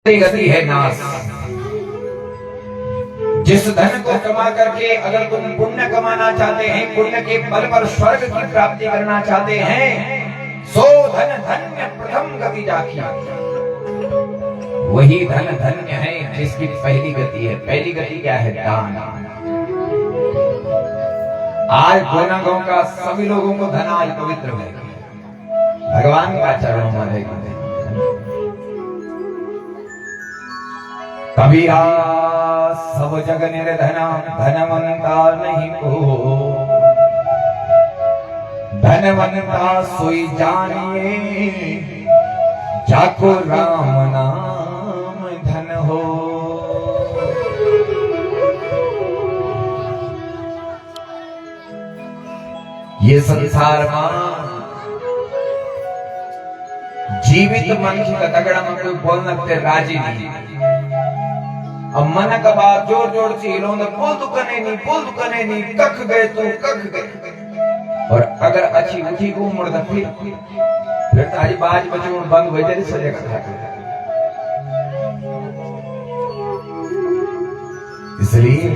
गति है नाश। जिस धन को कमा करके अगर तुम पुण्य कमाना चाहते हैं, पुण्य के बल पर स्वर्ग की प्राप्ति करना चाहते हैं, सो धन धन्य प्रथम गति जाकी। वही धन धन्य है जिसकी पहली गति है। पहली गति क्या है? दान। आज गोना गांव का सभी लोगों को धन आज पवित्र है, भगवान का चरणों में रहेगा। कबीरा सब जग निर्धना, धनवंता नहीं को। धनवंता सोई जानिए, जाको राम नाम धन हो। ये संसार में जीवित मन की कतगड़ा में कोई बोलने के राजी नहीं। अब मन का बात जोर जोर से हिलो, बोल दुकाने नहीं, कख गए तू कख गए। और अगर अच्छी उठी को मुड़ फिर तारी बाज बचू बंद हो जाए सजेगा। इसलिए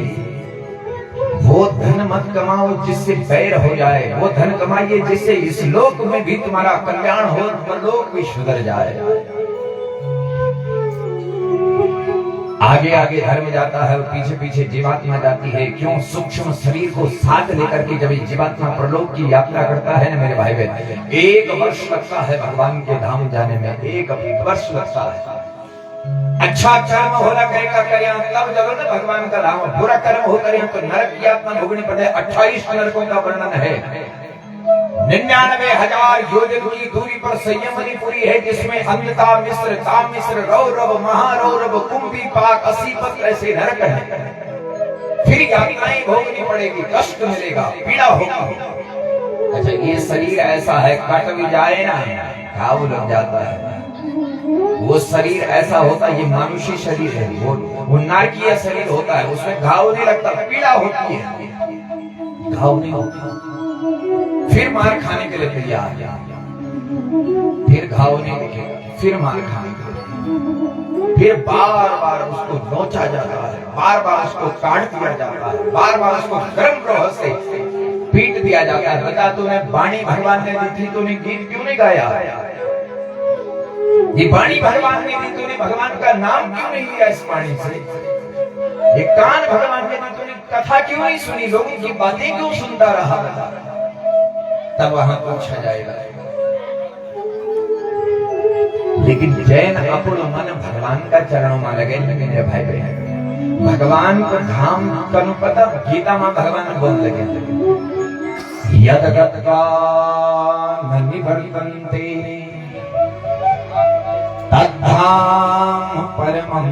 वो धन मत कमाओ जिससे बैर हो जाए, वो धन कमाइए जिससे इस लोक में भी तुम्हारा कल्याण हो, परलोक भी सुधर जाए। आगे आगे धर्म जाता है और पीछे पीछे जीवात्मा जाती है। क्यों? सूक्ष्म शरीर को साथ लेकर के जब जीवात्मा परलोक की यात्रा करता है ना मेरे भाई बहन, 1 वर्ष लगता है भगवान के धाम जाने में, 1 वर्ष लगता है। अच्छा कर्म होला करेगा करिया तब जब ना भगवान का धाम, बुरा कर्म हो करिया तो नरक की यातना भोगनी पड़े। 28 नरकों का वर्णन है। 99,000 योजन की दूरी पर संयमनीपुरी है, जिसमें अंधता मिश्र, ताम मिश्र, रौरव, महारौरव, कुंभी पाक, 80 पत्र ऐसे नरक है। फिर यातनाएं भोगनी पड़ेगी, कष्ट मिलेगा, पीड़ा होगी। अच्छा, ये शरीर ऐसा है, कट भी जाए ना घाव लग जाता है। वो शरीर ऐसा होता है, ये मानुषी शरीर है, वो नारकीय शरीर होता है, उसमें घाव नहीं लगता, पीड़ा होती है, घाव नहीं होता। फिर मार खाने के लिए तैयार, फिर घाव नहीं दिखेगा, फिर मार खाने के लिए, फिर बार बार उसको नोचा जाता है, बार बार उसको काट दिया जाता है, बार बार उसको गर्म प्रवाह से पीट दिया जाता है। बता, तूने वाणी भगवान ने दी थी, तूने गीत क्यों नहीं गाया? ये वाणी भगवान ने दी, तूने भगवान का नाम क्यों नहीं लिया इस वाणी से? ये कान भगवान ने दी, तूने कथा क्यों नहीं सुनी, लोगों की बातें क्यों सुनता रहा? तब वहां पूछा जाएगा। लेकिन जैन अपूर्ण मन भगवान का चरणों में लगे। लेकिन भाई बहन, भगवान को धाम कनु पता, गीता में भगवान बोल लगे, यद गत्वा न निवर्तन्ते तद्धाम परमं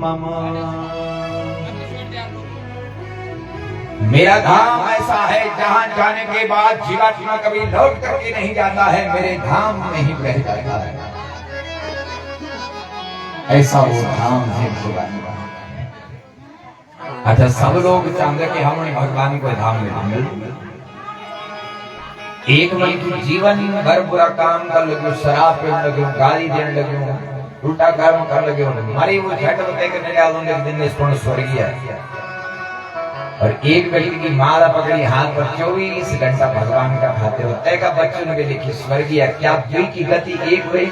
मम। मेरा धाम ऐसा है जहां जाने के बाद जीवात्मा कभी लौट करके नहीं जाता है, मेरे धाम में ही रह जाता है। ऐसा वो धाम है भगवान। अच्छा, सब लोग चाहते कि हम भगवान को धाम में एक मन की जीवन भर बुरा काम कर लगे, शराब पीने लगे, गाली देने लगे, उल्टा कर्म कर लगे, हमारी वो झट होते कि दिन स्वर्गीय है। और एक व्यक्ति की माला पकड़ी हाथ पर 24 घंटा भगवान का खाते हो, तय का बच्चों ने लिखी स्वर्गीय। क्या दुई की गति एक हुई?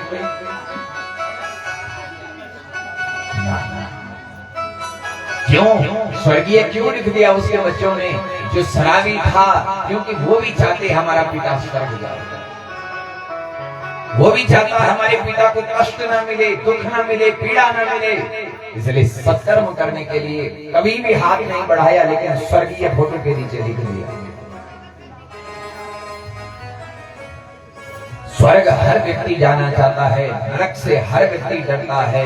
क्यों स्वर्गीय क्यों लिख दिया उसके बच्चों ने? जो शराबी था, क्योंकि वो भी चाहते हमारा पिता स्वर्ग जाए, वो भी चाहता है हमारे पिता को कष्ट न मिले, दुख न मिले, पीड़ा न मिले। इसलिए सत्कर्म करने के लिए कभी भी हाथ नहीं बढ़ाया, लेकिन स्वर्गीय फोटो के नीचे लिख दिया। स्वर्ग हर व्यक्ति जाना चाहता है, नरक से हर व्यक्ति डरता है,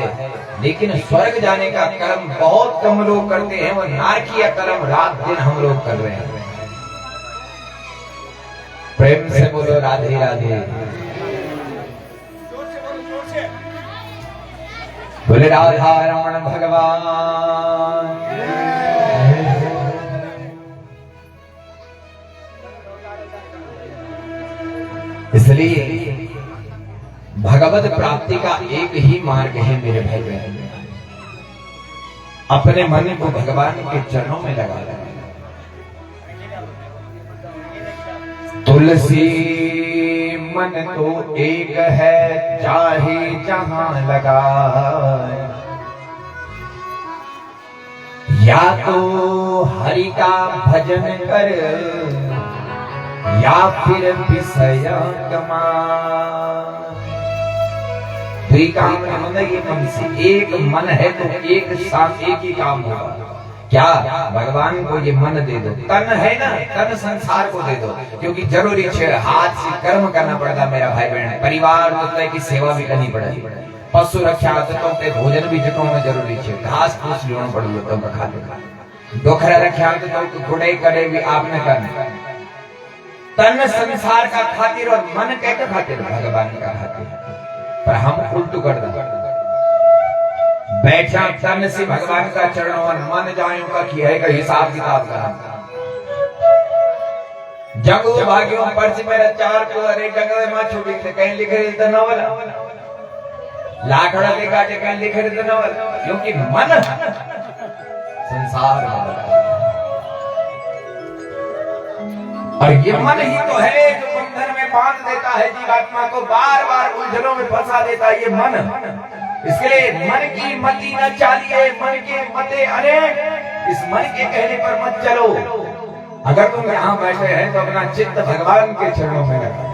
लेकिन स्वर्ग जाने का कर्म बहुत कम लोग करते हैं। वो नारकीय कर्म रात दिन हम लोग कर रहे हैं। प्रेम से बोलो राधे राधे, बोले राधा रमण भगवान। इसलिए भगवत प्राप्ति का एक ही मार्ग है मेरे भाई बहन, अपने मन को भगवान के चरणों में लगा लें। तुलसी मन तो एक है चाहे जहां लगाए, या तो हरि का भजन कर या फिर विषय कमाए। दुई काम ये मन से, एक मन है तो एक साथ एक ही काम होगा। क्या भगवान को ये मन दे दो, तन है ना, तन संसार को दे दो, क्योंकि जरूरी है हाथ से कर्म करना पड़ेगा मेरा भाई बहन। परिवार तो की सेवा भी करनी पड़ेगी, पशु रक्षा तो के भोजन भी जटों में जरूरी है, घास फूस लेना पड़ेगा तुम खा दोखरा रक्षा तो गुड़ाई करे भी आपने करना। तन संसार का खातिर और मन के खातिर भगवान का खातिर, पर हम उल्टू कर दो बैठा तन से भगवान का चरणों और मन जायों का किया है का हिसाब किताब का। जगो भाग्यों पर्ची मेरा चार को अरे जगह मां छुपी थे कहीं लिखे रहते नवल लाखड़ा देखा जे कहीं लिखे रहते नवल, क्योंकि मन संसार और ये मन ही तो है जो बंधन में बांध देता है जीवात्मा को, बार बार उलझनों में फंसा देता है ये मन। इसलिए मन की मति न चालिए, मन के मते अनेक, इस मन के कहने पर मत चलो। अगर तुम यहाँ बैठे हैं तो अपना चित्त भगवान के चरणों में लगा।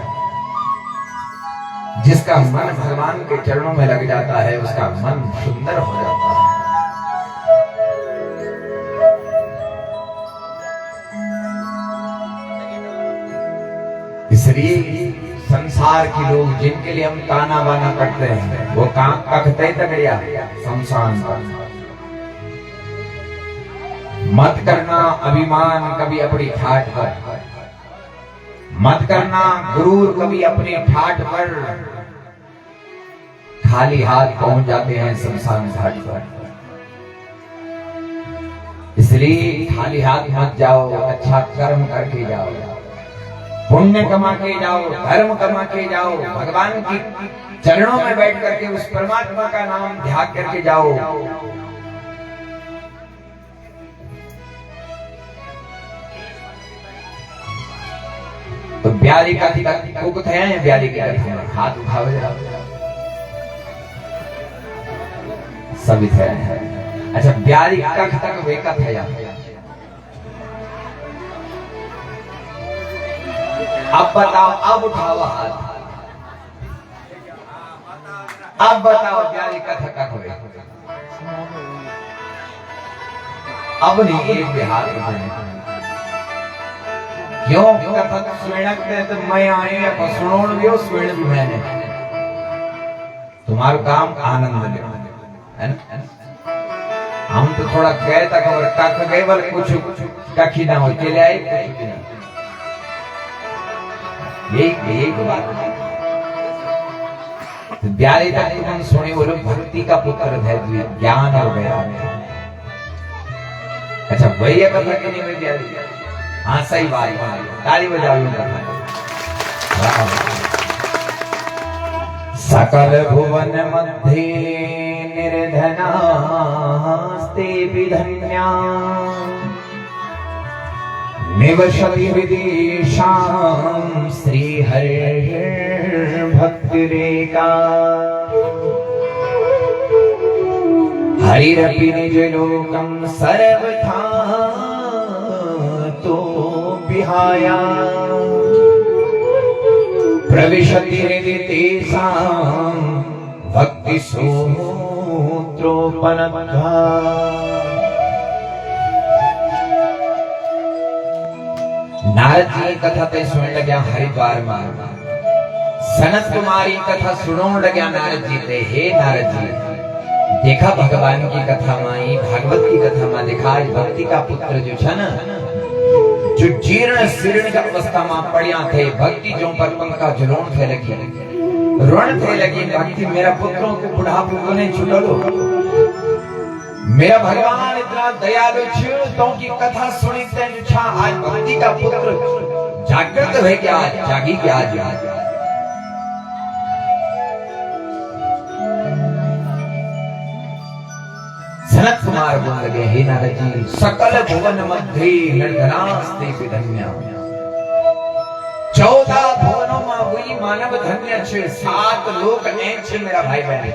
जिसका मन भगवान के चरणों में लग जाता है उसका मन सुंदर हो जाता है। इसलिए संसार के लोग जिनके लिए हम ताना बाना करते हैं वो काम कखते तगड़िया शमशान पर। मत करना अभिमान कभी अपनी ठाठ पर, मत करना गुरूर कभी अपने ठाठ पर, खाली हाथ पहुंच जाते हैं शमशान घाट पर। इसलिए खाली हाथ मत जाओ, अच्छा कर्म करके जाओ, पुण्य कमा के जाओ, धर्म कमा के जाओ, भगवान की चरणों में बैठ करके उस परमात्मा का नाम ध्यान करके जाओ। तो ब्याली का कुछ है, ब्याली के हाथ उठावे सभी थे। अच्छा ब्याली कख तक वेका था, अब बताओ, अब उठाओ हाथ, अब बताओ ब्याली कथा कख हुए, अब नहीं एक बिहार क्यों कथा स्वेणक दे तो मैं आए या सुनोण भी स्वेण भी मैंने, तुम्हारा काम आनंद लेना है ना। हम तो थोड़ा गए तक और कख गए बल कुछ कखी ना हो चले आए, यही बात है। ब्याली तक तुम सुने बोलो भक्ति का पुत्र है, ज्ञान हो गया। अच्छा वही है कथा कि नहीं हुई ब्याली? हाँ सही बात, ताली बजाओ कथा। सकल भुवन मध्य निर्धनास्ते विधन्या निवसति विदेशां श्रीहरिर्भक्तिरेका। हरिरपि निजलोकं सर्वथा तो विहाया, प्रविशति हृदि तेषां भक्तिसूत्रोपनद्धा। नारद जी कथा ते सुन लग्या हरिद्वार में, सनत कुमारी कथा सुनोण लग्या नारद जी ते। हे नारद जी देखा भगवान की कथा में, भागवत की कथा में देखा भक्ति का पुत्र जो छे न, जो जीर्ण शीर्ण का अवस्था में पड़िया थे, भक्ति जो पर पंखा झुलोण थे लगी, ऋण थे लगी भक्ति मेरा पुत्रों के बुढ़ापे को नहीं छुटलो। मेरा भगवान इतना दयालु छे तो की कथा सुनी ते छा आज भक्ति का पुत्र जागृत है क्या, जागी क्या आज। जनक कुमार बोल लगे, हे नारद जी, सकल भुवन मध्य निर्धनास्ते धन्य। 14 भुवनों में हुई मानव धन्य छे, 7 लोक ऐं छे मेरा भाई बहन।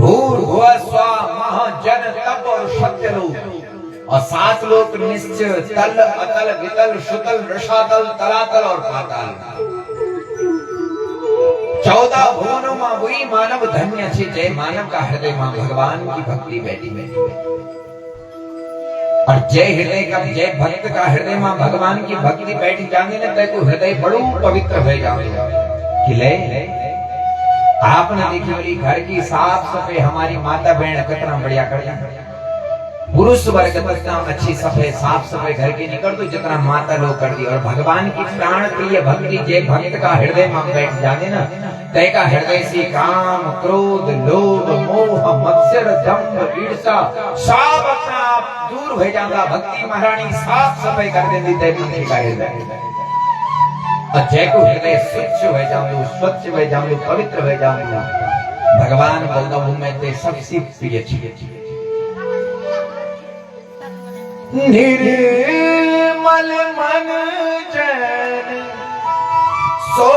भूर्भुवः स्वः मह जन तप और सत्य लोक, और 7 लोक निश्चय, तल अतल वितल शुतल रसातल तलातल और पाताल। 14 भुवनों में हुई मानव धन्य छे, जय मानव का हृदय में भगवान की भक्ति बैठी बैठी। और जय हृदय का, जय भक्त का हृदय में भगवान की भक्ति बैठी जाने न, तय को हृदय बड़ू पवित्र हो जाएगा। कि ले आपने देखी बोली घर की साफ सफाई हमारी माता बहन कितना बढ़िया कर, पुरुष वर्ग कितना अच्छी सफाई साफ सफाई घर की नहीं कर दो जितना माता लोग कर दी। और भगवान की प्राण प्रिय भक्ति जय भक्त का हृदय में बैठ जाने ना, तय का हृदय से काम क्रोध लोभ मोह मत्सर दंभ ईर्ष्या सब अपना आप दूर हो जाता। भक्ति महारानी साफ सफाई कर देती तय का हृदय, और जय को हृदय स्वच्छ हो जाऊं, स्वच्छ हो जाऊं, पवित्र हो जाऊं। भगवान बोलता हूं मैं ते सबसे प्रिय छी। निर्मल मन जन सो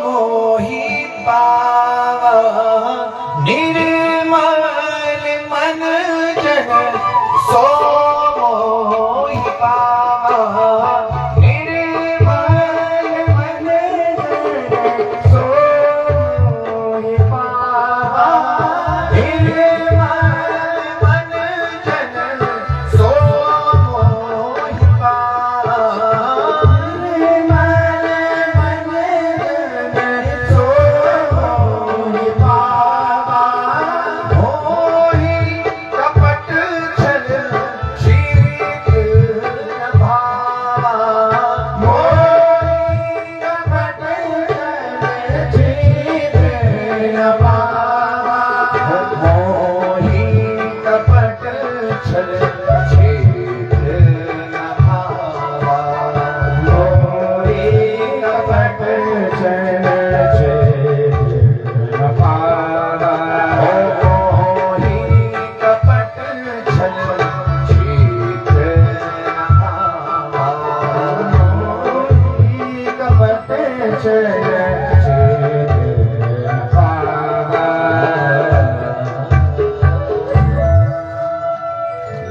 मोहि पावा, निर्मल मन जन सो मोहि पावा,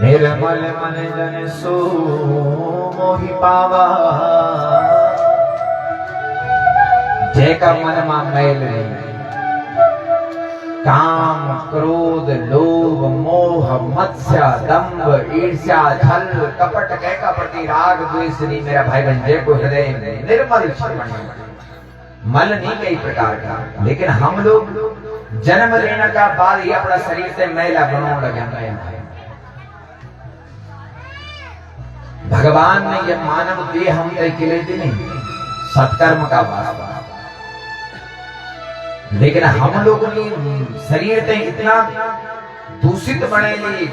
निर्मल मन जन सो मोहि पावा। जय का मन में मैल नहीं, काम क्रोध लोभ मोह मत्स्य दंभ ईर्ष्या छल कपट कह का प्रति राग द्वेष नहीं मेरा भाई बहन। जय को हृदय निर्मल मल नहीं कई प्रकार का, लेकिन हम लोग जन्म लेने का बाद ही अपना शरीर से मैला बनाने लगे। भगवान ने यह मानव देह हम तय के लिए नहीं, सत्कर्म का वास्ता, लेकिन हम लोगों ने शरीर तय इतना दूषित बने ली,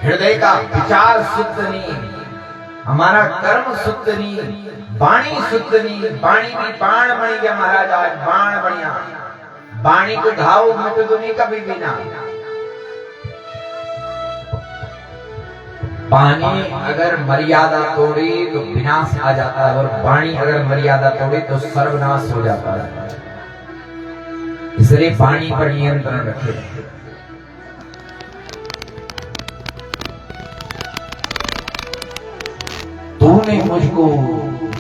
हृदय का विचार शुद्ध नहीं, हमारा कर्म शुद्ध नहीं, वाणी शुद्ध नहीं। वाणी में बाण बन गया महाराज, आज बाण बढ़िया, वाणी को घाव मिट तो नहीं कभी भी ना। पानी अगर मर्यादा तोड़े तो विनाश आ जाता है, और वाणी अगर मर्यादा तोड़े तो सर्वनाश हो जाता है। इसलिए वाणी पर नियंत्रण रखे। तूने मुझको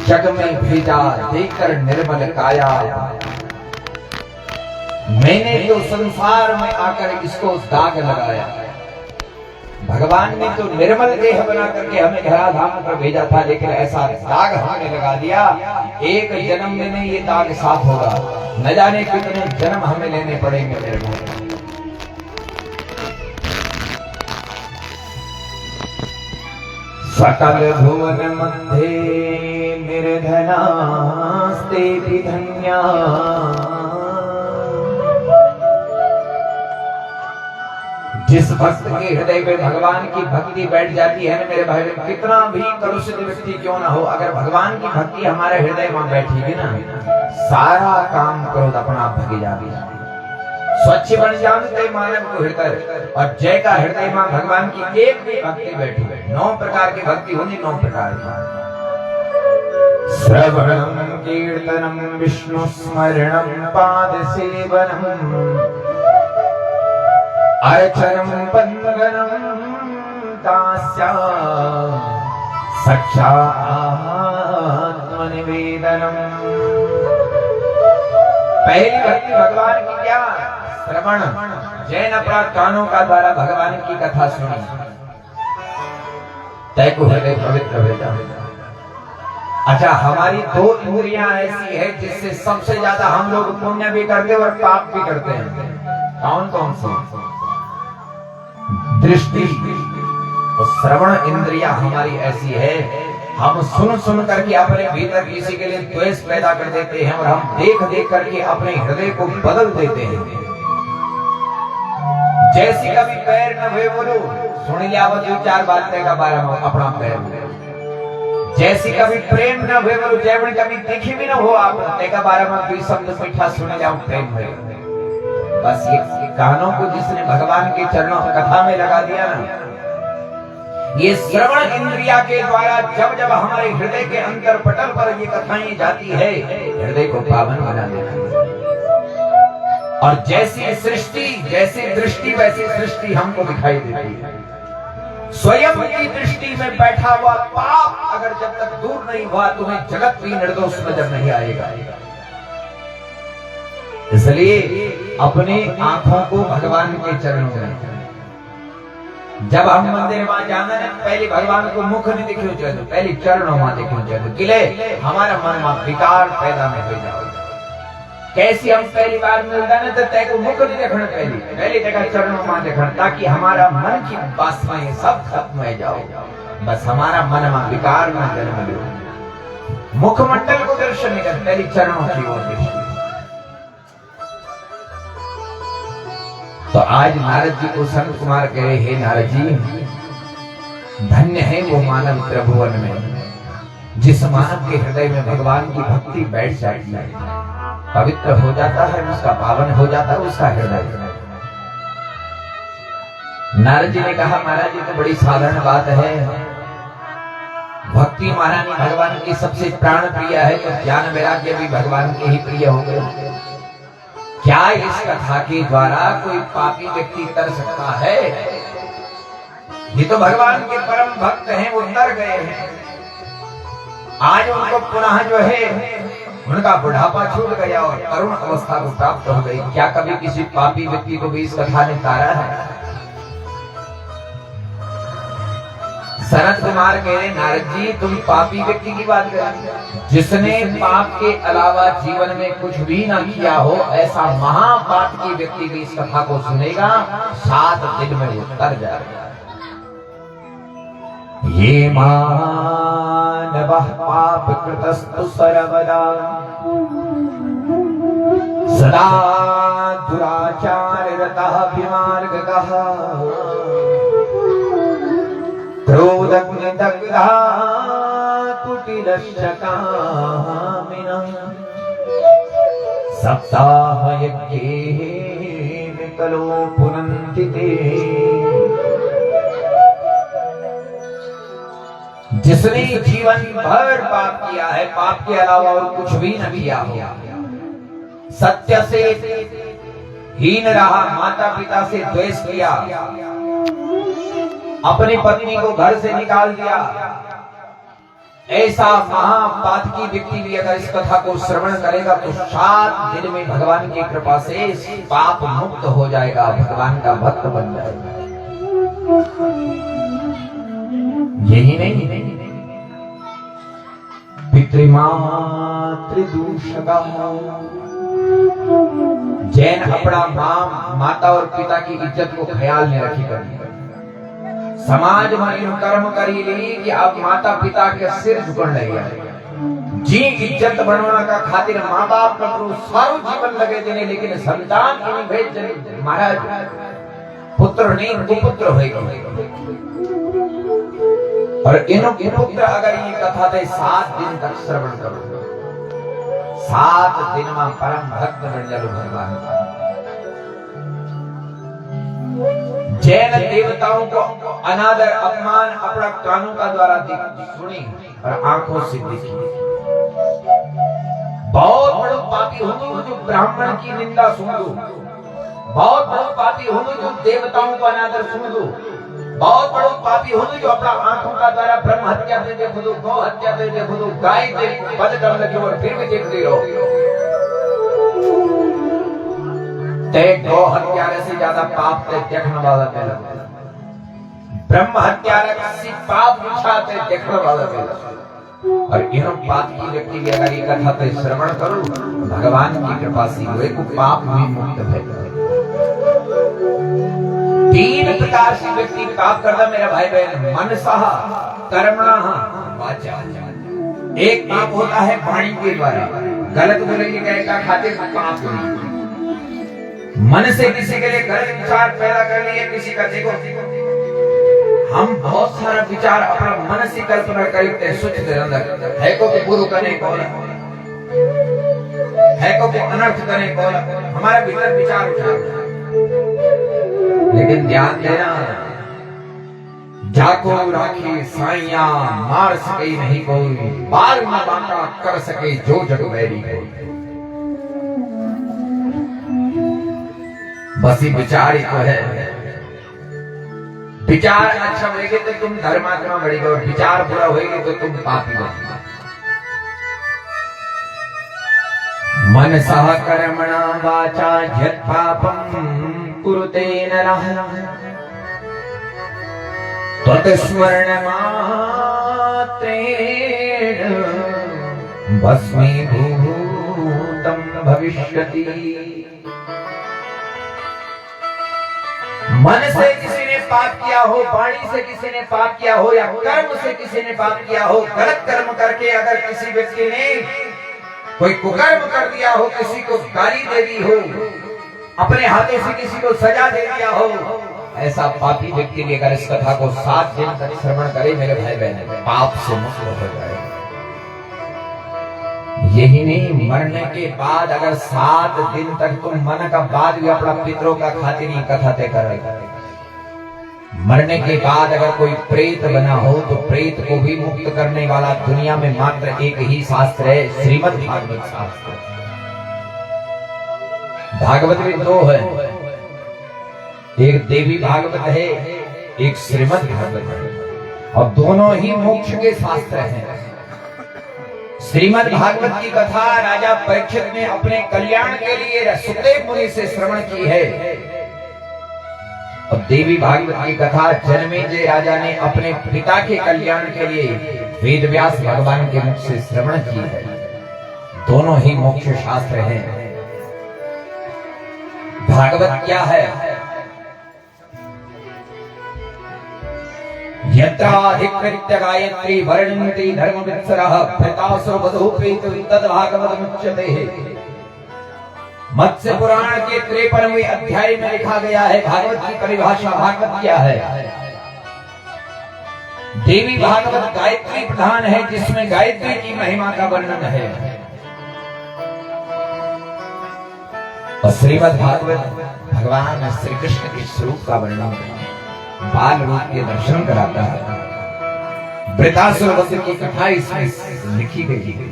जग में भेजा देखकर निर्मल काया, मैंने तो संसार में आकर इसको दाग लगाया। भगवान ने तो निर्मल देह बना करके हमें धराधाम पर भेजा था, लेकिन ऐसा दाग हमें लगा दिया। एक जन्म में नहीं ये दाग साफ होगा, न जाने कितने जन्म हमें लेने पड़ेंगे मेरे भाई। सकल भुवन मध्य निर्धनास्ते धन्या, जिस भक्त के हृदय में भगवान की भक्ति बैठ जाती है ना मेरे भाई, कितना भी कलुषित व्यक्ति क्यों ना हो, अगर भगवान की भक्ति हमारे हृदय में बैठेगी ना, सारा काम क्रोध अपना आप भगी जाएगी, स्वच्छ बन जानते मानव को हृदय, और जय का हृदय मां भगवान की एक भी भक्ति बैठी है। 9 प्रकार की भक्ति होनी, 9 प्रकार की। श्रवणम कीर्तनम विष्णु स्मरणम पाद सेवनम अर्चनम वंदनम दास्या साक्षात् आत्मनिवेदनम। पहली भक्ति भगवान की क्या? श्रवण, जैन अपराध कानों का द्वारा भगवान की कथा सुनी, तय को हृदय पवित्र हो जाए। अच्छा, हमारी 2 इंद्रियां ऐसी है जिससे सबसे ज्यादा हम लोग पुण्य भी करते और पाप भी करते हैं। कौन कौन सी? दृष्टि और श्रवण इंद्रियां हमारी ऐसी है, हम सुन सुन करके अपने भीतर किसी के लिए द्वेष पैदा कर देते हैं और हम देख देख करके अपने हृदय को बदल देते हैं। जैसी कभी पैर न हुए बोलो सुन लिया वो 2-4 बातें का बारे में अपना पैर। जैसी कभी प्रेम न हुए बोलो जैवन कभी देखी भी न हो आप का बारे में 2 शब्द मीठा सुन जाओ प्रेम हुए। बस ये कानों को जिसने भगवान के चरणों कथा में लगा दिया ना, ये श्रवण इंद्रिया के द्वारा जब जब हमारे हृदय के अंतर पटल पर ये कथाएं जाती है, हृदय को पावन बना देती है। और जैसी सृष्टि, जैसी दृष्टि वैसी सृष्टि हमको दिखाई देती है। स्वयं की दृष्टि में बैठा हुआ पाप अगर जब तक दूर नहीं हुआ, तुम्हें जगत भी निर्दोष नजर नहीं आएगा। इसलिए अपनी आंखों को भगवान के चरणों में, जब हम मंदिर में जाना है पहले भगवान को मुख नहीं दिखे चाहिए, पहले चरणों में दिखे चाहिए। किले हमारा मन में विकार पैदा नहीं हो जाए। कैसी हम पहली बार मिलता ना तो तय को मुख नहीं देखना, पहले देखा चरणों में देखना, ताकि हमारा मन की वासनाएं सब खत्म हो जाओ। बस हमारा मन में विकार में जन्म लो। मुखमंडल को दर्शन नहीं कर, पहले चरणों की ओर दृष्टि। तो आज नारद जी को संत कुमार कह रहे, हे नारद जी, धन्य है वो मानव त्रिभुवन में जिस मानव के हृदय में भगवान की भक्ति बैठ जाती है, पवित्र हो जाता है, उसका पावन हो जाता है उसका हृदय। नारद जी ने कहा, महाराज जी तो बड़ी साधारण बात है, भक्ति महारानी भगवान की सबसे प्राण प्रिय है, तो ज्ञान वैराग्य भी भगवान के ही प्रिय हो गए। क्या इस कथा के द्वारा कोई पापी व्यक्ति तर सकता है? ये तो भगवान के परम भक्त हैं, वो तर गए हैं। आज उनको पुनः जो है उनका बुढ़ापा छूट गया और तरुण अवस्था को प्राप्त हो गई। क्या कभी किसी पापी व्यक्ति को भी इस कथा ने तारा है? सनत कुमार कह रहे, नारद जी तुम पापी व्यक्ति की बात कर, जिसने पाप के अलावा जीवन में कुछ भी ना किया हो, ऐसा महापापी व्यक्ति भी इस कथा को सुनेगा, 7 दिन में वो तर जाएगा। ये मानवः पाप कृतस्तु सर्वदा सदा दुराचार रतः विमार्गतः क्रोधग्निदग्धा कुटिलश्च कामिनः सप्ताहयज्ञेन कलो पुनन्ति ते। जिसने जीवन भर पाप किया है, पाप के अलावा और कुछ भी न किया हो, सत्य से हीन रहा, माता पिता से द्वेष किया, अपनी पत्नी को घर से निकाल दिया, ऐसा महापातकी व्यक्ति भी अगर इस कथा को श्रवण करेगा तो 7 दिन में भगवान की कृपा से पाप मुक्त हो जाएगा, भगवान का भक्त बन जाएगा। यही नहीं, पितृमातृदूषका, जैन अपना माता और पिता की इज्जत को ख्याल में रखी करनी। समाज में कर्म करी ली कि अब माता पिता के सिर झुकण लगे, जी इज्जत बनवाना का खातिर माँ बाप का सारो जीवन लगे देने, लेकिन संतान नहीं भेज, महाराज पुत्र नहीं कुपुत्र होगा। और इन पुत्र अगर ये कथा थे 7 दिन तक श्रवण करो, 7 दिन में परम भक्त बन जाओ भगवान का। जैन देवताओं को अनादर अपमान अपना कानों का द्वारा सुनी और आंखों से देखी। बहुत बड़ो पापी हुंदो जो ब्राह्मण की निंदा सुन दो, बहुत बड़ो पापी हुंदो जो देवताओं का अनादर सुन दो, बहुत बड़ो पापी हुंदो जो अपना आंखों का द्वारा ब्रह्म हत्या पे देखो दो, गौ हत्या पे देखो दो, गाय के वध कर लगे और फिर भी देखते रहो। ते गौ हत्यारे से ज्यादा पाप ते देखने वाला मेरा, ब्रह्म हत्यारे से पाप विचारते देखने वाला मेरा। और इन बात की व्यक्ति की अगर ये कथा ते श्रवण करो भगवान की कृपा से हुए को पाप में मुक्त है। तीन प्रकार से व्यक्ति पाप करता मेरा भाई बहन, मनसः कर्मणः वाचा। एक पाप होता है वाणी के द्वारा, गलत बोलेंगे क्या खातिर पाप हुई। मन से किसी के लिए गलत विचार पैदा कर लिए, किसी का देखो हम बहुत सारा विचार अपना मन से कल्पना करते हैं, सोचते अंदर है को बुरा करने को है को अनर्थ करने को हमारे भीतर विचार उठा। लेकिन ध्यान देना, जाको राखी साइया मार सके नहीं कोई, बार में बांटा कर सके जो जग बैरी कोई। बस ही विचार ही तो है। विचार अच्छा होएगा तो तुम धर्मात्मा बढ़ेगा और विचार बुरा होएगा तो तुम पापी बनेगा। मनसः कर्मणा वाचा यत् पापं कुरुते नरः तत्स्मरणमात्रेण भस्मीभूतं भविष्यति। मन से किसी ने पाप किया हो, वाणी से किसी ने पाप किया हो, या कर्म से किसी ने पाप किया हो, गलत कर्म करके अगर किसी व्यक्ति ने कोई कुकर्म कर दिया हो, किसी को गाली दे दी हो, अपने हाथों से किसी को सजा दे दिया हो, ऐसा पापी व्यक्ति भी अगर इस कथा को 7 दिन तक श्रवण करे मेरे भाई बहन, पाप से मुक्त हो जाए। यही नहीं, मरने के बाद अगर 7 दिन तक तुम मन का बाद भी अपना पितरों का खातिर नहीं कथा तय कर, मरने के बाद अगर कोई प्रेत बना हो तो प्रेत को भी मुक्त करने वाला दुनिया में मात्र एक ही शास्त्र है, श्रीमद् भागवत शास्त्र। भागवत में 2 है, एक देवी भागवत है, एक श्रीमद् भागवत है, और दोनों ही मोक्ष के शास्त्र हैं। श्रीमद् भागवत की कथा राजा परीक्षित ने अपने कल्याण के लिए सुखदेव मुनि से श्रवण की है, और देवी भागवत की कथा जनमेजय राजा ने अपने पिता के कल्याण के लिए वेदव्यास भगवान के मुख से श्रवण की है। दोनों ही मोक्ष शास्त्र हैं। भागवत क्या है? यत्राधिकृत्य गायत्री वर्णन्ति धर्मवित्सरः भृतासुर वधूपेत तद् भागवतमुच्यते। मत्स्य पुराण के 53वें अध्याय में लिखा गया है भागवत की परिभाषा। भागवत क्या है? देवी भागवत गायत्री प्रधान है, जिसमें गायत्री की महिमा का वर्णन है, और श्रीमद् भागवत भगवान श्री कृष्ण के स्वरूप का वर्णन है, बाल रूप के दर्शन कराता है। वृतासुर वध की कथा इसमें लिखी गई है,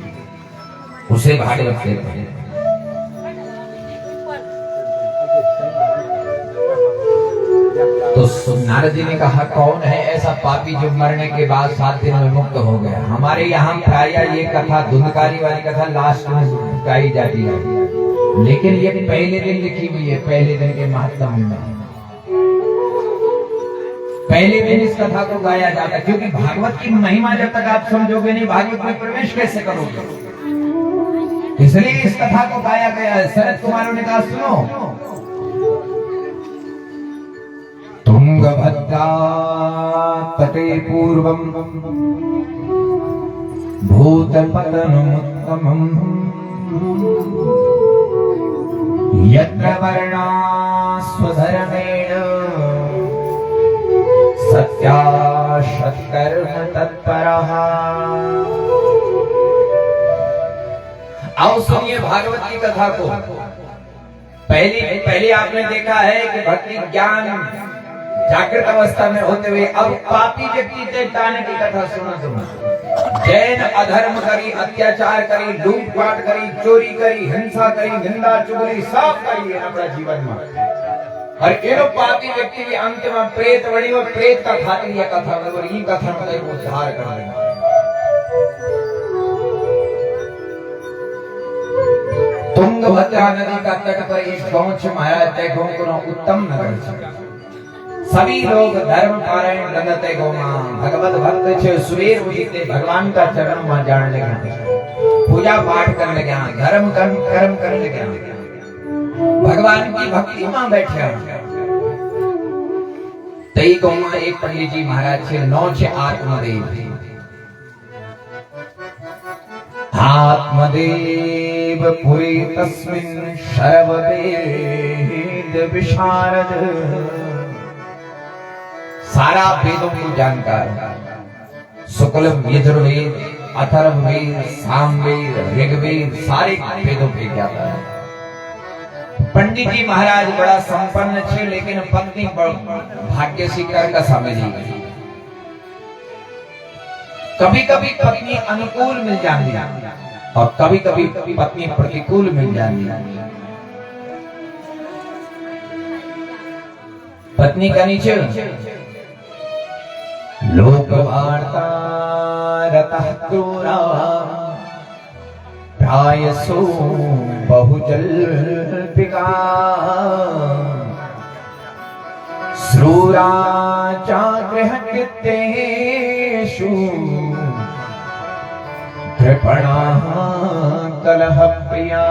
उसे भागवत कहते हैं। तो नारद जी ने कहा, कौन है ऐसा पापी जो मरने के बाद 7 दिन में मुक्त हो गया? हमारे यहाँ प्राय ये कथा धुंधकारी वाली कथा लास्ट में गाई जाती है, लेकिन ये पहले दिन लिखी हुई है। पहले दिन के महात्म्य में पहले दिन इस कथा को गाया जाता है, क्योंकि भागवत की महिमा जब तक आप समझोगे नहीं, भागवत में प्रवेश कैसे करोगे? इसलिए इस कथा को गाया गया है। शरद कुमारों ने कहा, सुनो, तुंगभद्रा तटे पूर्वम भूतपतनमुत्तमम् यत्र वर्णा स्वधर्मेण सत्याशत्कर्म तत्परः। आओ सुनिए भागवत की कथा को। पहले आपने देखा है कि भक्ति ज्ञान जागृत अवस्था में होते हुए अब पापी व्यक्ति चैतान्य की कथा सुनो तुम। जैन अधर्म करी, अत्याचार करी, लूटपाट करी, चोरी करी, हिंसा करी, निंदा चुगली सब करी है अपना जीवन में। और एनो पापी व्यक्ति के अंत में प्रेत बड़ी और प्रेत का खातिर यह कथा और ये कथा में उद्धार कर देगा। तुंगभद्रा नदी का तट पर इस गांव से महाराज तय गांव को उत्तम नगर। सभी लोग धर्म पारायण लगते गो मां भगवत भक्त छे सुबेर उठते भगवान का चरण में जाने लगे, पूजा पाठ करने लगे, धर्म कर्म करने लगे, भगवान की भक्ति में बैठे। तई गो मां एक पंडित जी महाराज छे नौ छे आत्मदेव। आत्मदेव पुरी तस्मिन् सर्ववेद विशारद। सारा वेदों को जानकार, शुक्ल यजुर्वेद, अथर्ववेद, सामवेद, ऋग्वेद सारे वेदों के ज्ञाता है। पंडित जी महाराज बड़ा संपन्न थे, लेकिन पत्नी भाग्य से कर का समझी। कभी कभी पत्नी अनुकूल मिल जाती और कभी कभी पत्नी प्रतिकूल मिल जाती। पत्नी का नीचे लोक वार्ता रतः क्रूरा प्रायसो बहुजल्पिका श्रूरा च गृहकृत्येषु कृपणाः कलह प्रिया।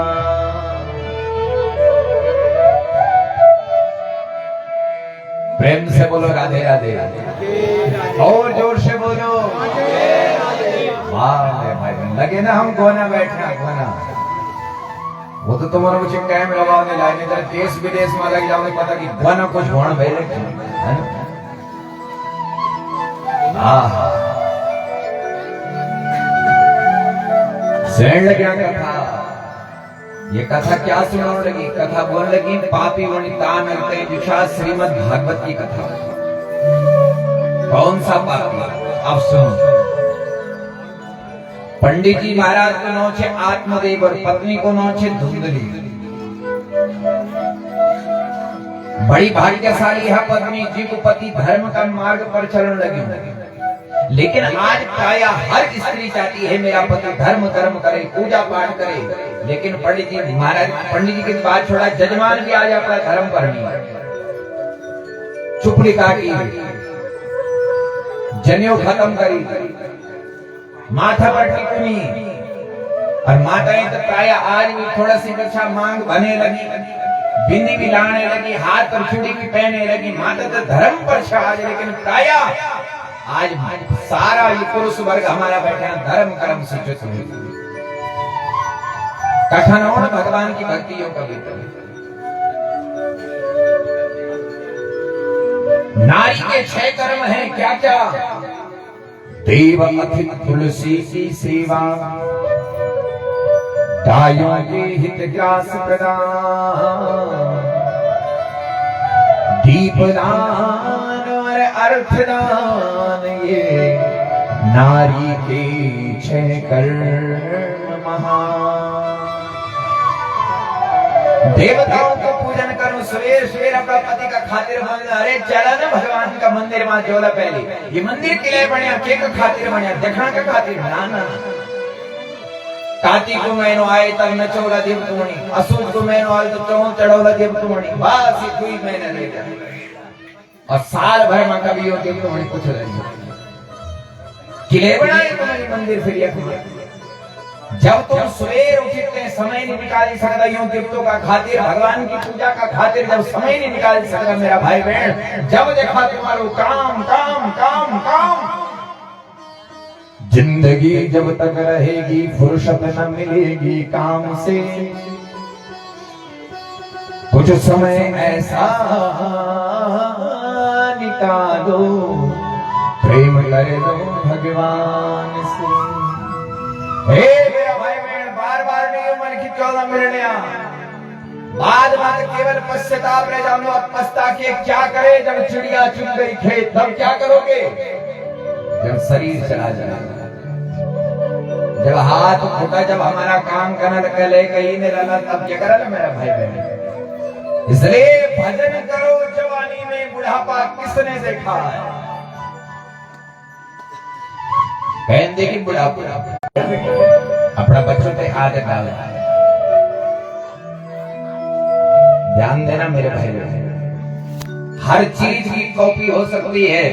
प्रेम से बोलो राधे राधे, और जोर से बोलो वाह भाई। लगे ना हम गोना बैठना गोना, वो तो तुम्हारा कुछ टाइम लगाने लाने जरा देश विदेश में लग जाओगे पता कि गोना कुछ होना भाई है ना। सेंड लगे कथा, ये कथा क्या सुनाने लगी? कथा बोलने लगी पापी वनितान अंते विशा श्रीमद् भागवत की कथा। कौन सा पापी? अब सुनो। पंडित जी महाराज को नाम छे आत्मदेव और पत्नी को नाम छे धुंधली। बड़ी भाग्यशाली है पत्नी जी को पति धर्म का मार्ग पर चलने लगी। लेकिन आज प्राय हर स्त्री चाहती है मेरा पति धर्म कर्म करे, पूजा पाठ करे। लेकिन पंडित जी महाराज, पंडित जी की बात छोड़ा, जजमान भी आ जाता है धर्म करने, चुपड़ी काटी, जनेऊ खत्म करी, माथा पर टिकुनी। और माताएं तो प्राय आज भी थोड़ा सी रक्षा मांग बने लगी, बिंदी भी लाने लगी, हाथ पर चूड़ी भी पहने लगी। माता तो धर्म पर छाज, लेकिन प्राय आज सारा ये पुरुष वर्ग हमारा बैठा धर्म कर्म से जुट है। कथनों भगवान की भक्तियों का भीतर नारी के 6 कर्म हैं, क्या क्या? देव अथित तुलसी की सेवा, दायों के हित ग्रास प्रदान, दीपदान और अर्थदान, ये नारी के 6 कर्म महान। देवताओं को पूजन करो, सवेर सवेर अपना पति का खातिर मांगना। अरे चला ना भगवान का मंदिर में जोला पहले, ये मंदिर किले बढ़िया के का खातिर बढ़िया देखना का खातिर ना ना। कार्तिक को महीनो आए तब न चौला देव तुम्हारी, असुद को महीनो आए तो चौं चढ़ौला देव तुम्हारी, बस ये कोई महीना नहीं था। और साल भर में कभी हो देव तुम्हारी कुछ नहीं। किले बनाए तुम्हारी मंदिर फिर यह जब तुम सवेर उठते समय नहीं निकाल सकता यूं देवतों का खातिर, भगवान की पूजा का खातिर जब समय नहीं निकाल सकता मेरा भाई बहन, जब देखा तुम्हारो काम काम काम काम। जिंदगी जब तक रहेगी फुर्सत न मिलेगी काम से, कुछ समय ऐसा निकालो प्रेम कर दो भगवान से। मेरा भाई बहन बार बार नहीं मन की 14 मिलने बाद में केवल पश्चाताप रह जाओ। अब पछता के क्या करे, जब चिड़िया चुग गई खेत तब क्या करोगे? जब शरीर चला जाएगा, जब हाथ फूटा, जब हमारा काम करना कले कहीं नहीं रहना, तब क्या करा मेरा भाई बहन। इसलिए भजन करो जवानी में, बुढ़ापा किसने देखा है? बहन देखी बुढ़ापा अपना बच्चों पे आदत डाले। ध्यान देना मेरे भाई बहन, हर चीज की कॉपी हो सकती है,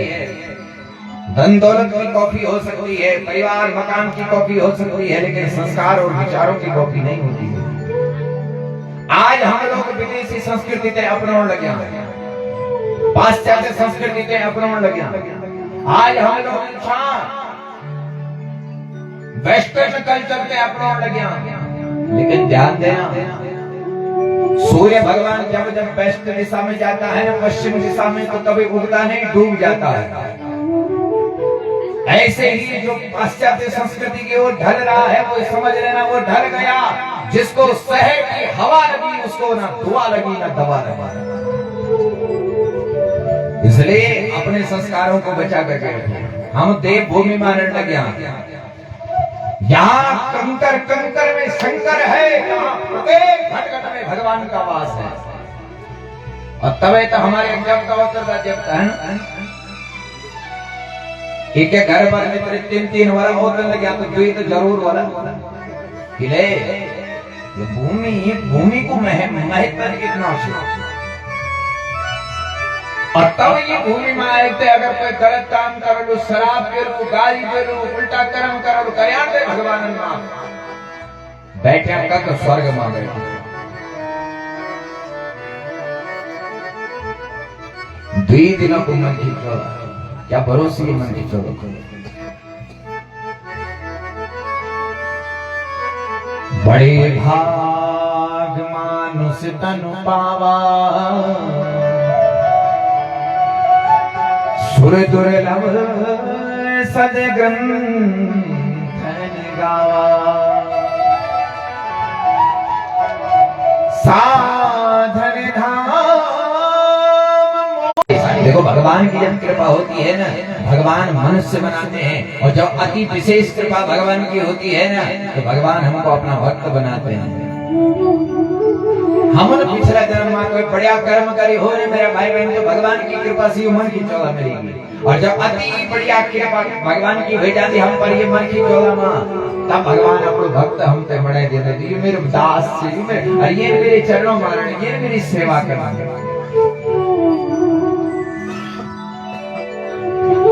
धन दौलत की कॉपी हो सकती है, परिवार मकान की कॉपी हो सकती है, लेकिन संस्कार और विचारों की कॉपी नहीं होती है। आज हम लोग विदेशी संस्कृति ते अपनाने लगे हैं, पाश्चात्य संस्कृति ते अपनाने लगे हैं। आज हम लोग वेस्टर्न कल्चर ते अपनाने लगे हैं। लेकिन ध्यान देना, सूर्य भगवान जब जब वेस्ट दिशा में जाता है ना, पश्चिम दिशा में, तो कभी उगता नहीं, डूब जाता है। ऐसे ही जो पाश्चात्य संस्कृति की ओर ढल रहा है, वो समझ लेना वो ढल गया। जिसको शहर की हवा लगी, उसको ना धुआं लगी ना दवा लगी। इसलिए अपने संस्कारों को बचा करके रखें। हम देवभूमि मानने लगे, यहाँ कंकर कंकर में शंकर है, यहाँ प्रत्येक घट में भगवान का वास है। और तबे तो हमारे जब का अवतर जब एक घर पर मित्र 3-3 वाला होने लगे, तो द्वी तो जरूर वाला किले। ये भूमि को महत्व कितना है। और तब ये भूमि में आए थे, अगर कोई गलत काम कर लो, शराब पी लो, गाली दे लो, उल्टा कर्म कर लो, कल्याण दे भगवान बैठे हमका तो स्वर्ग में बैठे। द्वी दिनों को मन खींचो, क्या भरोसे की मन खींचो। बड़े भाग मानुष तनु पावा, सुर दुर्लभ सद ग्रंथ गावा, साधन धाम। देखो भगवान की जब कृपा होती है ना, भगवान मनुष्य बनाते हैं, और जब अति विशेष कृपा भगवान की होती है ना, तो भगवान हमको अपना भक्त बनाते हैं। हमने पिछला जन्म में कोई बढ़िया कर्म करी हो नहीं मेरा भाई बहन, तो भगवान की कृपा से मन की चौला मिलेगी। और जब अति बढ़िया कृपा भगवान की हो जाती हम पर, ये मन की चौला मां, तब भगवान अपने भक्त हम पे बड़े देते, ये मेरे दास से, ये मेरे चरणों में, ये मेरी सेवा करना।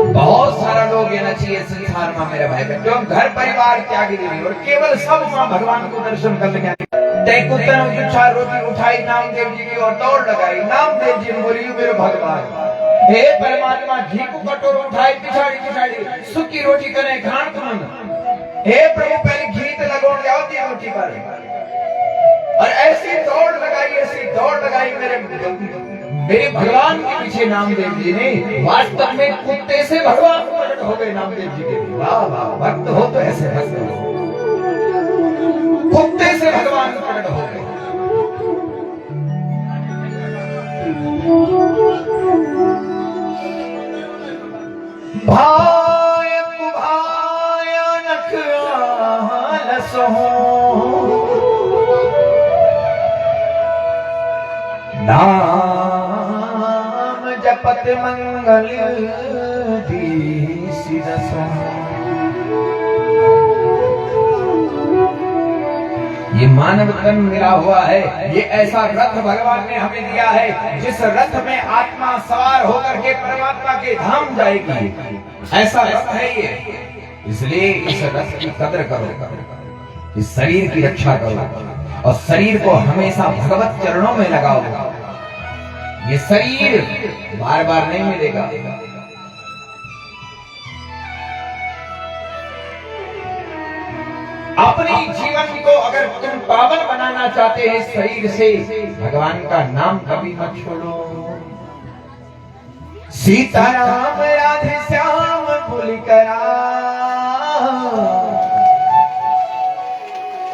बहुत सारा लोग ये ना चाहिए संसार में मेरे भाई बहन, जो घर परिवार त्यागी देवी और केवल सब मां भगवान को दर्शन करने के रोटी उठाई नामदेव जी की और दौड़ लगाई। नामदेव जी बोली मेरे भगवान, हे परमात्मा, घी को कटोर उठाई, पिछाड़ी पिछाड़ी सुखी रोटी करे घाट तुम। हे प्रभु, पहले घी तो लगोड़ जाओ दी रोटी पर। और ऐसी दौड़ लगाई मेरे भगवान के पीछे नामदेव जी ने। वास्तव में कुत्ते से भगवान प्रकट हो गए नामदेव जी के। वाह वाह, भक्त हो तो ऐसे भक्त हो, कुत्ते से भगवान प्रकट हो गए। भाय भयानक आलस हो, नाम जपत मंगल दीसी रसो। ये मानव तन मिला हुआ है, ये ऐसा रथ भगवान ने हमें दिया है, जिस रथ में आत्मा सवार होकर के परमात्मा के धाम जाएगी। ऐसा रथ है ये, इसलिए इस रथ की कदर करो, इस शरीर की रक्षा करो, और शरीर को हमेशा भगवत चरणों में लगाओ। ये शरीर बार बार नहीं मिलेगा। अपने जीवन को अगर तुम पावन बनाना चाहते हैं शरीर से, भगवान का नाम कभी मत छोड़ो। सीताराम राधे श्याम बोल करा,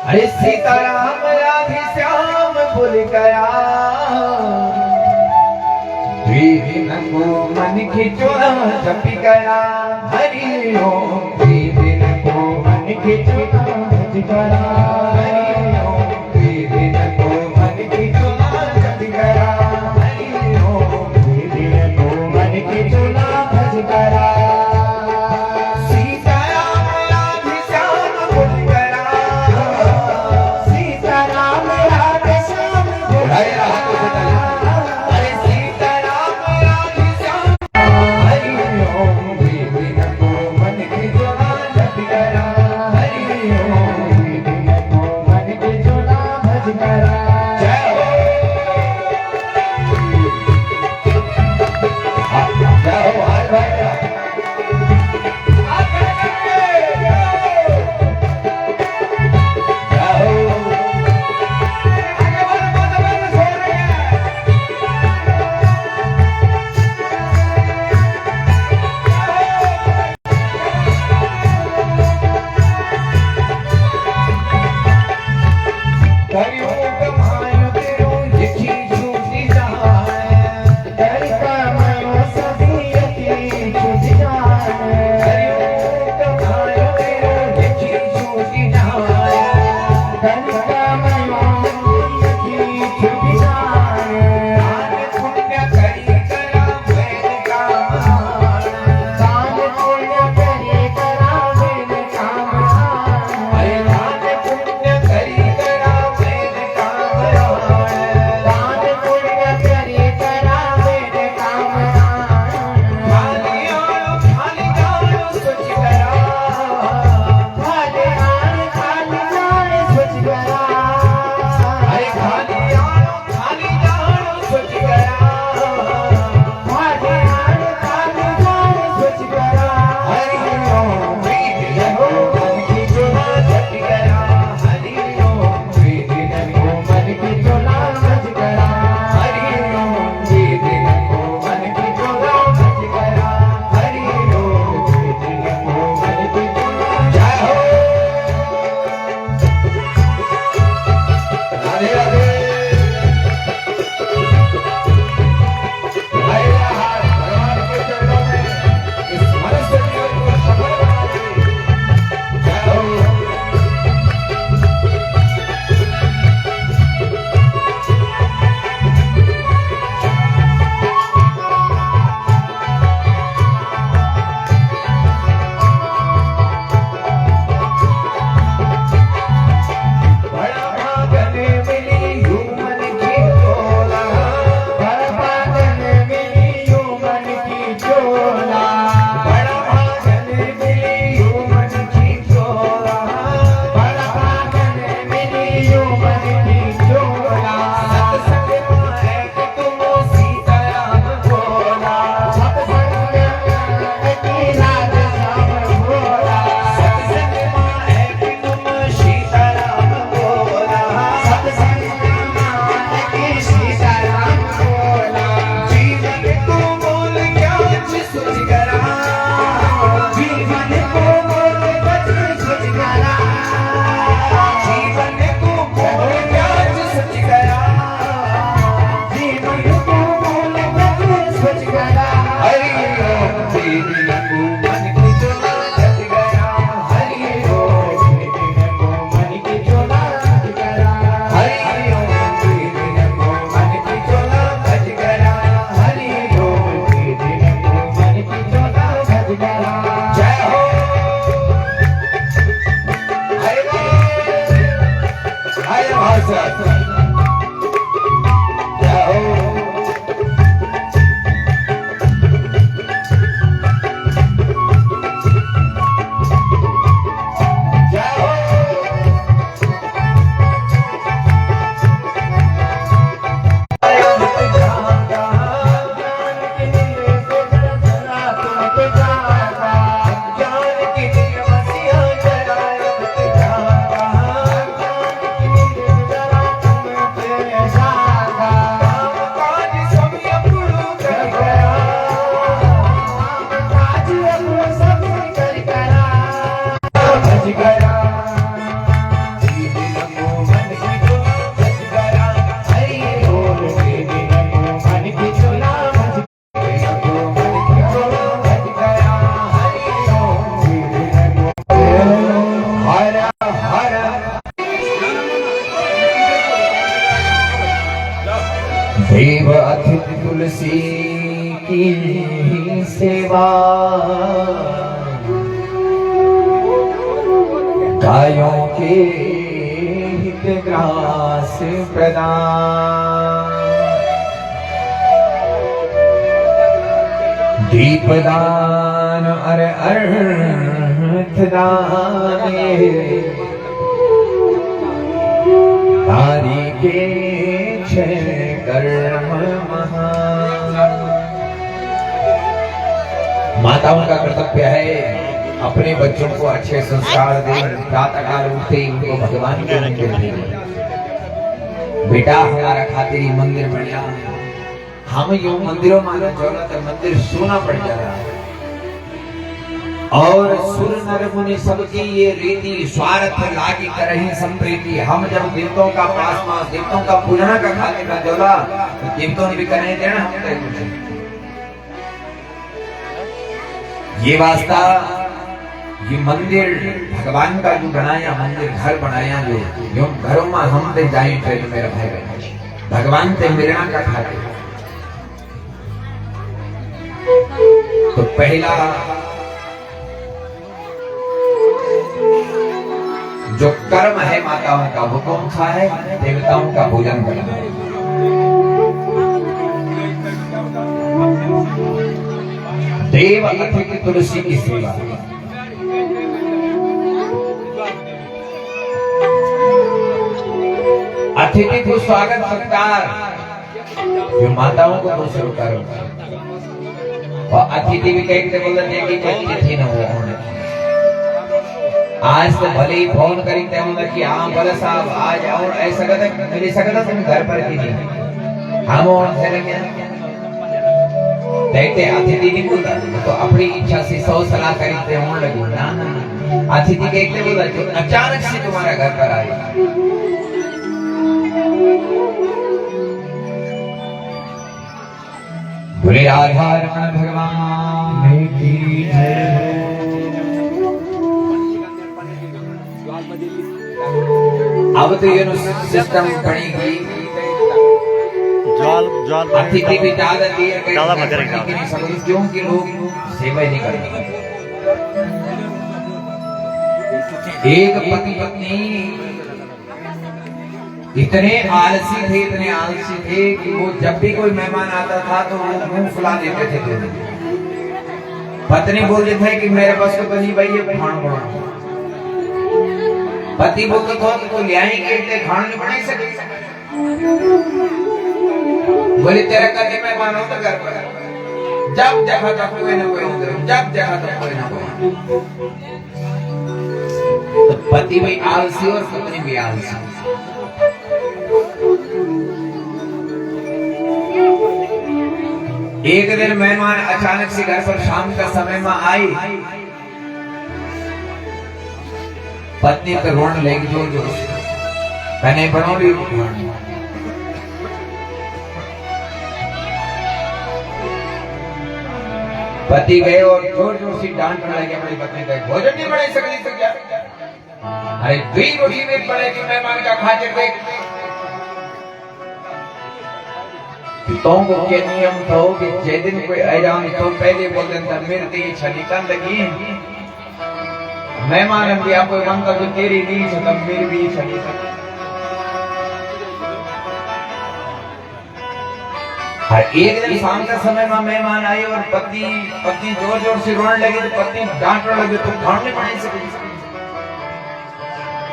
अरे सीताराम राधे श्याम भूल गया, दिन को मन खिंचुआ जप गया। हरि ओम दिन को मन खिंचुआ जप गया। हरि ओम दिन को मन खिंचुआ जप गया। हरि ओम दिन को मन खिंचुआ जप गया। सीताराम राधे श्याम भूल गया। सीताराम राधे श्याम भूल गया। अरे सीताराम राधे श्याम। हरि ओम दिन को मन खिंचुआ जप गया। हरि ओम दिन को मन देव अतिथि तुलसी की सेवा, गायों के हित ग्रास प्रदान, दीपदान अर अर्थदान, तारी के छह कर्म महान। माताओं का कर्तव्य है अपने बच्चों को अच्छे संस्कार दें, प्रातः काल उठते ही उनको भगवान के मंदिर भेजें। बेटा हमारा खातिर ही मंदिर बढ़िया, हम यूं मंदिरों मानो जौलत मंदिर सोना पड़ जा रहा है। और सुर नर मुनि सबकी ये रीति, स्वार्थ लागी करही संप्रीति। हम जब देवताओं का पास मास देवताओं का पूजना का खाते का जोला, तो देवताओं ने भी करने देना हम कहीं कुछ। ये वास्ता ये मंदिर भगवान का जो बनाया मंदिर घर बनाया, जो यूं घरों में हम ते जाए थे मेरा भाई भगवान ते मिलना का खाते। तो पहला जो कर्म है माताओं का वो कौन सा है? देवताओं का भोजन करना। देव अतिथि तुलसी की सेवा, अतिथि को स्वागत सत्कार, जो माताओं को तो शुरू करो। और अतिथि भी कहते बोलते हैं कि अतिथि न हो। आज तो भले ही फोन करी ते कि हाँ बोले साहब आज और ऐसा कहते मिली सकता तुम घर पर की नहीं, हम और से लगे कहते अतिथि नहीं बोलता तो अपनी इच्छा से 100 सलाह करी ते होने लगी। ना ना अतिथि कहते बोला जो अचानक से तुम्हारा घर पर आए। बोले राधा रमण भगवान की जय। अब तो ये सिस्टम बनेगी, अतिथि भी ज्यादा देर क्योंकि लोग सेवा नहीं करते। एक पति पत्नी इतने आलसी थे कि वो जब भी कोई मेहमान आता था तो वो मुंह फुला देते थे। पत्नी बोलते थे कि मेरे पास तो नहीं भाई ये खाना बना। पति बोलते थे तो ले आएंगे खाना नहीं बना सके। बोले तेरा कभी मेहमान हो तो घर पर जब देखा तब कोई ना कोई, जब देखा तब कोई ना कोई। तो पति भी आलसी और पत्नी भी आलसी। एक दिन मेहमान अचानक से घर पर शाम का समय में आई। पत्नी तो रोने लगी जोर जोर से, मैंने बनो भी। पति गए और जोर जोर से डांटने लगे अपनी पत्नी को, भोजन नहीं बना सकती तो क्या? अरे 2 रोटी में पड़ेगी मेहमान का खाते देख। तो को के नियम था कि जे दिन कोई आया तो पहले बोलते थे मेरे दी छली कंदगी मेहमान भी आप कोई मनता जो तेरी दी तब मेरी भी छली। हर एक दिन शाम का समय में मेहमान आए और पत्नी जोर जोर से रोने लगी तो पत्नी डांटने लगी तो खाने नहीं बना सकी।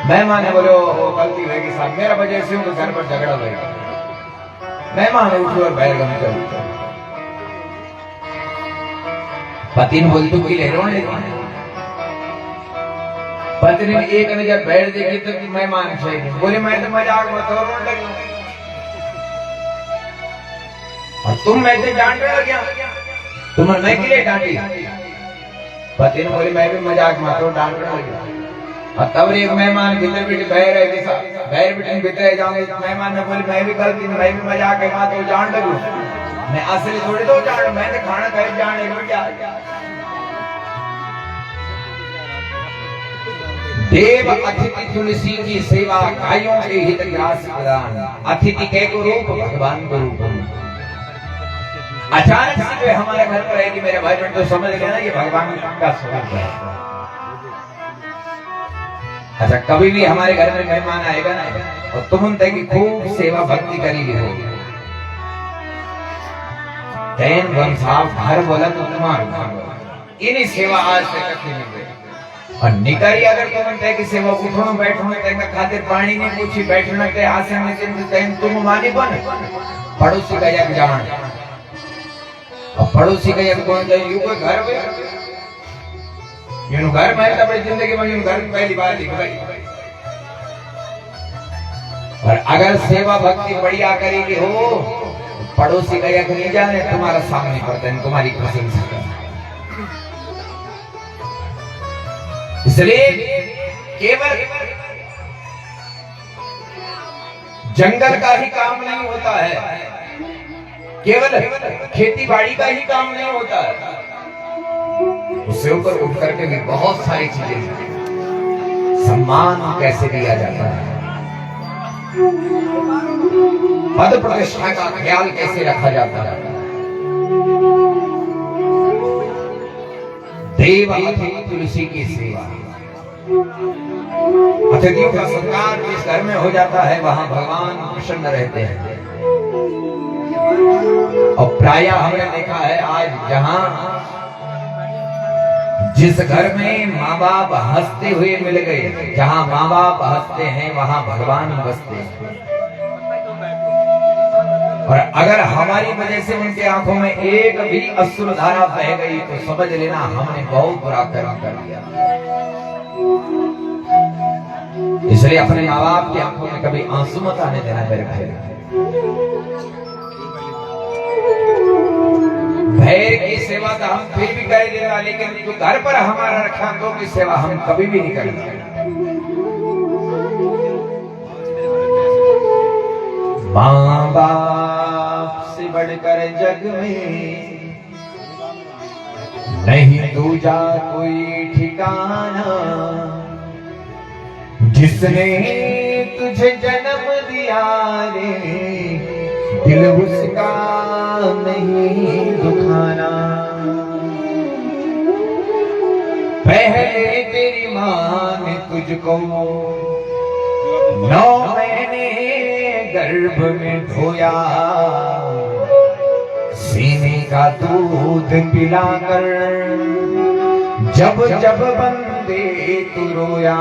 मेहमान ने बोले वो गलती होगी साहब, मेरा वजह से उनके घर पर झगड़ा होगा। मेहमान उठे और बैलगम चली। पति ने बोली तो कोई ले रोने लगी। पत्नी ने एक नजर बैठ देखी तो मेहमान चाहिए। बोले मैं तो मजाक में तो रोने लगी और तुम मैं से डांटने लग गया, तुम्हें मैं किले डांटी। पति ने बोली मैं भी मजाक में तो डांटने लगी। और तब एक मेहमान भीतर बैठ बह रहे थे, बहर बेटे भीतर जाऊंगे। मेहमान ने बोली मैं भी गलती मैं भी मजाक है तो जान लगू, मैं असली थोड़ी तो जान, मैं तो खाना खाई जाने क्या। देव अतिथि तुलसी की सेवा, कायों के हित ग्रास प्रदान। अतिथि के को रूप भगवान को रूप। अचानक से जो हमारे घर पर है कि मेरे भाई बहन तो समझ गया ना ये भगवान का स्वरूप है। अच्छा, कभी भी हमारे घर में मेहमान आएगा ना और तुम तय की खूब सेवा भक्ति करी हो, तैन वंशाव घर बोला तो तुम्हारा इन्हीं सेवा आज तक कभी नहीं हुई। और निकरी अगर तुम तय की सेवा उठो बैठो तय खातिर पानी नहीं पूछी, बैठना के आसन में तैन तुम मानी बन पड़ोसी का एक जान और पड़ोसी का एक कौन जाए यू कोई घर में यूं घर में अपनी जिंदगी में यूं घर पहली बार दिख रही। और अगर सेवा भक्ति बढ़िया करेगी हो पड़ोसी का एक नहीं जाने तुम्हारा सामने पड़ता है, तुम्हारी प्रशंसा करना। इसलिए केवल जंगल का ही काम नहीं होता है, केवल खेती बाड़ी का ही काम नहीं होता है, उससे ऊपर उठ करके भी बहुत सारी चीजें। सम्मान कैसे दिया जाता है, पद प्रतिष्ठा का ख्याल कैसे रखा जाता है। देव अतिथि तुलसी की सेवा, अतिथियों का सत्कार जिस घर में हो जाता है वहां भगवान प्रसन्न रहते हैं। और प्रायः हमने देखा है आज जहां जिस घर में माँ बाप हंसते हुए मिल गए, जहां माँ बाप हंसते हैं वहां भगवान बसते हैं। और अगर हमारी वजह से उनके आंखों में एक भी अश्रु धारा बह गई तो समझ लेना हमने बहुत बुरा कर्म कर दिया। इसलिए अपने माँ बाप की आंखों में कभी आंसू मत आने देना मेरे भाई। भैर की सेवा तो हम फिर भी कर देगा, लेकिन जो घर पर हमारा रखा तो की सेवा हम कभी भी नहीं करेंगे। माँ बाप से बढ़कर जग में नहीं दूजा कोई ठिकाना, जिसने तुझे जन्म दिया रे दिल उसका नहीं दुखाना। पहले तेरी माँ ने तुझको 9 महीने गर्भ में ढोया, सीने का दूध पिलाकर जब जब बंदे तू रोया।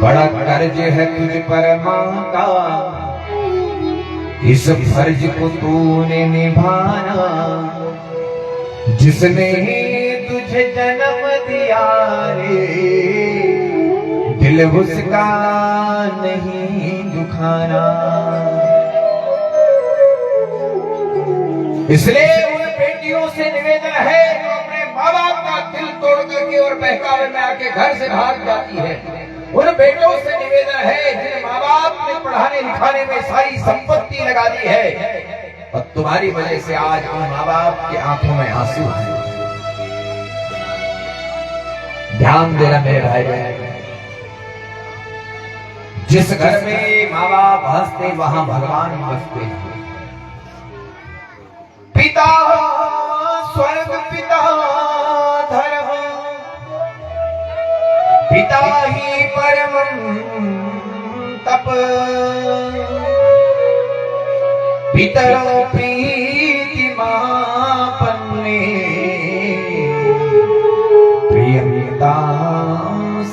बड़ा कर्ज है तुझ पर माँ का, इस फर्ज को तूने निभाना। जिसने तुझे जन्म दिया रे दिल उसका नहीं दुखाना। इसलिए उन बेटियों से निवेदन है जो अपने माँ बाप का दिल तोड़ करके और बहकावे में आके घर से भाग जाती है। उन बेटों से निवेदन है जिन माँ बाप ने पढ़ाने लिखाने में सारी संपत्ति लगा दी है और तुम्हारी वजह से आज उन माँ बाप की आंखों में आंसू है। ध्यान देना मेरे भाई बहन, जिस घर में माँ बाप हंसते वहां भगवान बसते हैं। पिता स्वर्ग पिता धर्म, पिता ही परम तप, पितरों प्रीति मापन्ने प्रियमिता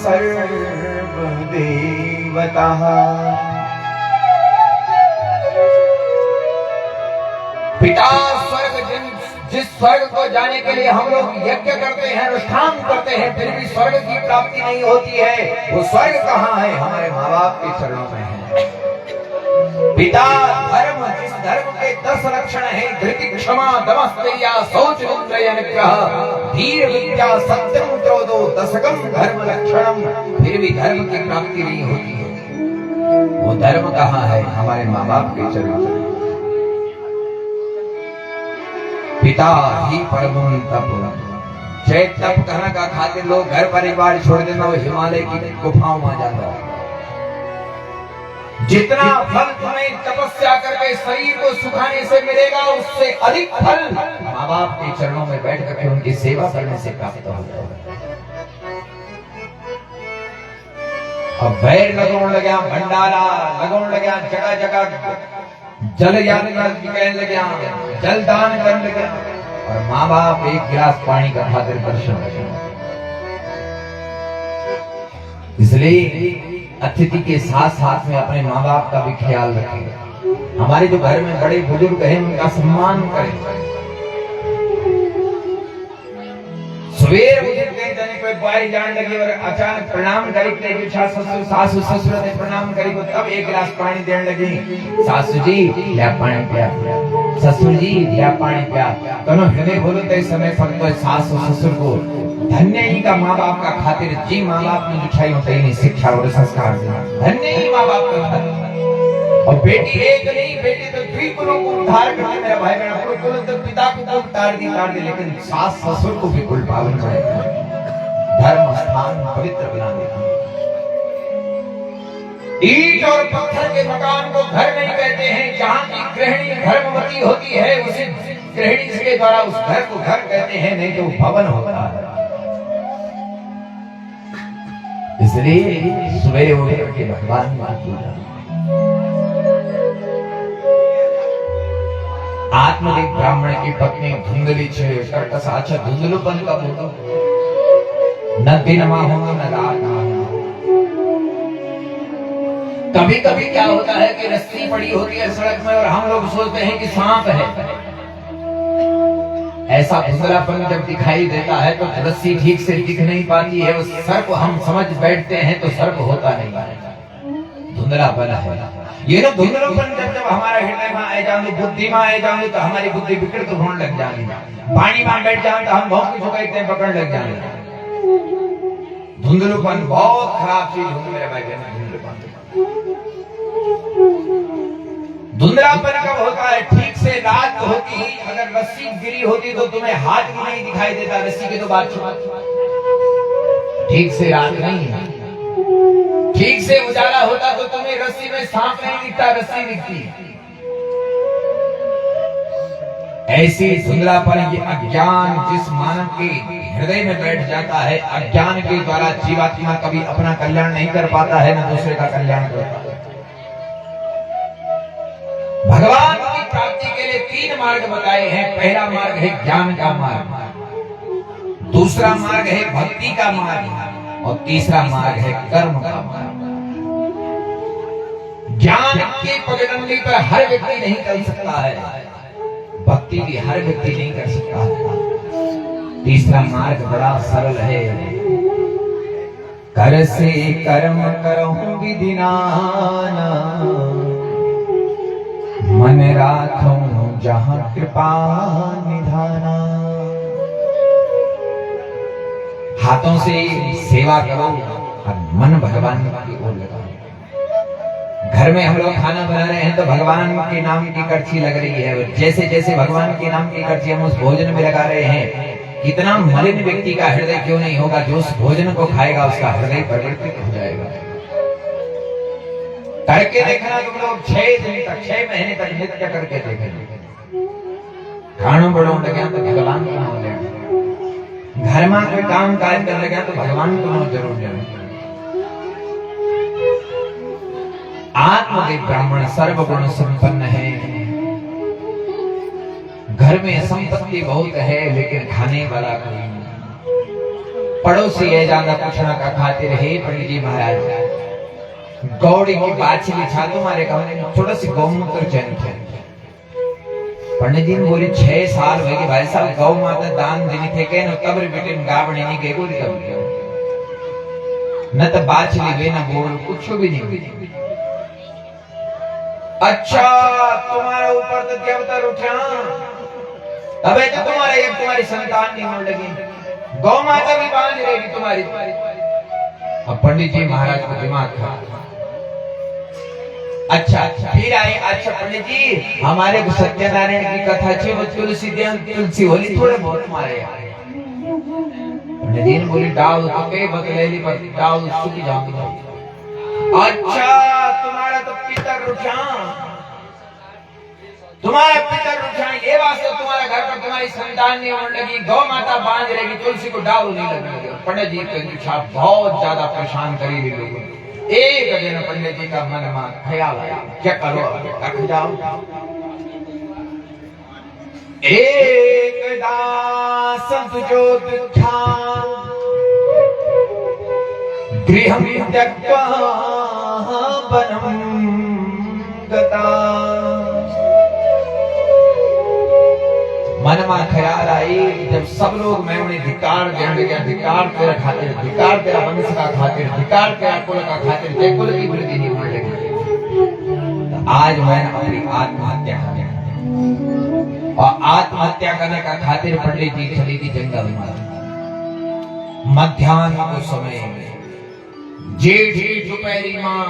सर्वदेवता। पिता स्वर्ग, जिस स्वर्ग को जाने के लिए हम लोग यज्ञ करते हैं, अनुष्ठान करते हैं, फिर भी स्वर्ग की प्राप्ति नहीं होती है, वो स्वर्ग कहाँ है? हमारे माँ बाप के चरणों में है। पिता धर्म, जिस धर्म के 10 लक्षण हैं, धृति क्षमा दमस्तेया शौच रुद्रय निग्रह धीर विद्या सत्यम क्रोधो दशकम धर्म लक्षणम, फिर भी धर्म की प्राप्ति नहीं होती है। वो धर्म कहाँ है? हमारे माँ बाप के चरणों में। पिता ही परम तप, जय तप करने का खातिर लोग घर परिवार छोड़ देना, वो हिमालय की गुफाओं में जाता है। जितना फल तुम्हें तपस्या करके शरीर को सुखाने से मिलेगा, उससे अधिक फल माँ बाप के चरणों में बैठ करके उनकी सेवा करने से प्राप्त होता है। अब बैर लगोण लग्या, भंडारा लगोण लग्या, जगह जगह जल यान कहने लग्या, जल दान करने लग्या, और माँ बाप एक गिलास पानी का खातिर दर्शन लगे। इसलिए अतिथि के साथ साथ में अपने माँ बाप का भी ख्याल रखें। हमारे जो घर में बड़े बुजुर्ग हैं उनका सम्मान करें। सवेर उठते जाने कोई बारी जान लगी और अचानक प्रणाम करी, ससुर सासू ससुर ने प्रणाम करी को तब एक गिलास पानी देने लगी। सासू जी या पानी पिया, ससुर जी या पानी पिया। दोनों हृदय बोलते समय पर तो सासू ससुर को धन्य ही का माँ बाप का खातिर, जी माँ बाप ने जुठाई होता ही नहीं शिक्षा और संस्कार दिया, धन्य ही माँ बाप का खातिर। और बेटी एक नहीं, बेटी तो द्विकुलों को उद्धार करके मेरा भाई बहन अपने कुल तो पिता को तो तार दी, लेकिन सास ससुर को भी कुल पावन बनाएगा, धर्म स्थान पवित्र बना देगा। ईंट और पत्थर के मकान को घर नहीं कहते हैं। जहाँ की गृहिणी धर्मवती होती है उसे गृहिणी के द्वारा उस घर को घर कहते हैं, नहीं तो भवन होता है। इसलिए सवेरे उठ के भगवान की पूजा। आत्मदेव ब्राह्मण की पत्नी धुंधली छे, कर्कश अच्छा धुंधलुपन का बोलो, न दिन मा होना न रात मा होना। कभी कभी क्या होता है कि रस्सी पड़ी होती है सड़क में और हम लोग सोचते हैं कि सांप है। ऐसा धुंधलापन जब दिखाई देता है तो रस्सी ठीक से दिख नहीं पाती है, उस सर्प हम समझ बैठते हैं तो सर्प होता नहीं है, धुंधलापन है। ये ना धुंधलापन जब हमारा हृदय में आए जाए, बुद्धि में आए जाए तो हमारी बुद्धि विकृत होने लग जाएगी। पानी में बैठ जाए तो हम बहुत कुछ कहते हैं, पकड़ लग जाएंगे। धुंधलापन बहुत खराब चीज होती है भाई बहन। धुंधलापन कब होता है? ठीक से रात होती, अगर रस्सी गिरी होती तो तुम्हें हाथ भी नहीं दिखाई देता, रस्सी की तो बात छोड़। ठीक से रात नहीं, ठीक से उजाला होता तो तुम्हें रस्सी में सांप नहीं दिखता, रस्सी दिखती। ऐसी धुंधलापन, ये अज्ञान जिस मानव के हृदय में बैठ जाता है, अज्ञान के द्वारा जीवात्मा कभी अपना कल्याण नहीं कर पाता है, न दूसरे का कल्याण करता है। भगवान की प्राप्ति के लिए 3 मार्ग बताए हैं। पहला मार्ग है ज्ञान का मार्ग, दूसरा मार्ग है भक्ति का मार्ग, और तीसरा मार्ग है कर्म का मार्ग। ज्ञान के पगडंडी पर हर व्यक्ति नहीं कर सकता है, भक्ति भी हर व्यक्ति नहीं कर सकता है। तीसरा मार्ग बड़ा सरल है, कर से कर्म करहूं विधि नाना, मन राखूं जहां कृपा निधाना। हाथों से सेवा करो और मन भगवान की ओर लगाओ। घर में हम लोग खाना बना रहे हैं तो भगवान के नाम की करछी लग रही है, जैसे जैसे भगवान के नाम की करछी हम उस भोजन में लगा रहे हैं, कितना मलिन व्यक्ति का हृदय क्यों नहीं होगा, जो उस भोजन को खाएगा उसका हृदय परिवर्तित हो जाएगा। करके देखना तुम लोग 6 दिन तक, 6 महीने तक नित्य करके देखना। खाना बढ़ो लगे तो भगवान का नाम लेना, घर में कोई काम काज कर लगे तो भगवान का नाम जरूर लेना। आत्मदेव ब्राह्मण सर्वगुण संपन्न है, घर में संपत्ति बहुत है लेकिन खाने वाला कोई नहीं। पड़ोसी है ज्यादा पूछना का खातिर, हे पंडित जी महाराज गौड़ी की बाछली छा तुम्हारे कमरे में थोड़ा सी गौमूत्र चैन थे। पंडित जी ने बोली 6 साल हुए कि भाई साहब गौ माता दान देनी थे के न तब बेटे गावणी नहीं के कोई कब न तो बाछली वे न बोल कुछ भी नहीं। अच्छा तुम्हारे ऊपर तो देवता उठा, अबे तो तुम्हारी संतान नहीं होने लगी, गौ माता भी बांध रहेगी तुम्हारी। अब पंडित जी महाराज को दिमाग था। अच्छा फिर आए, अच्छा पंडित जी हमारे को सत्यनारायण की कथा चाहिए, वो तुलसी होली थोड़े बहुत हमारे नदीन बोली डाल तो के बतलेली पर डाल सूख जाऊंगा। अच्छा तुम्हारा तो पितर रुठा, तुम्हारा पितर रुठा, ये वास्ते तुम्हारा घर पर तुम्हारी संतान नहीं होने लगी, गौ माता बांध रहेगी, तुलसी को डाल नहीं लगेगी। पंडित जी की इच्छा बहुत ज्यादा परेशान करी हुई लोगों। एक दिन पंडित जी का मन में ख्याल आया, क्या करो रख जाओ। एक दास तुझो दुखा गृहं त्यक्त्वा वनं गता। मन में ख्याल आई, जब सब लोग मैं उन्हें धिकार देने लगे, धिकार तेरा खातिर, धिकार तेरा वंश का खातिर, धिकार तेरा कुल का खातिर, जय कुल की वृद्धि नहीं होने लगी। तो आज मैं अपनी आत्महत्या कर गया, और आत्महत्या करने का खातिर पंडित जी चली थी जंगल में। मध्याह्न को समय जेठ दोपहरी मां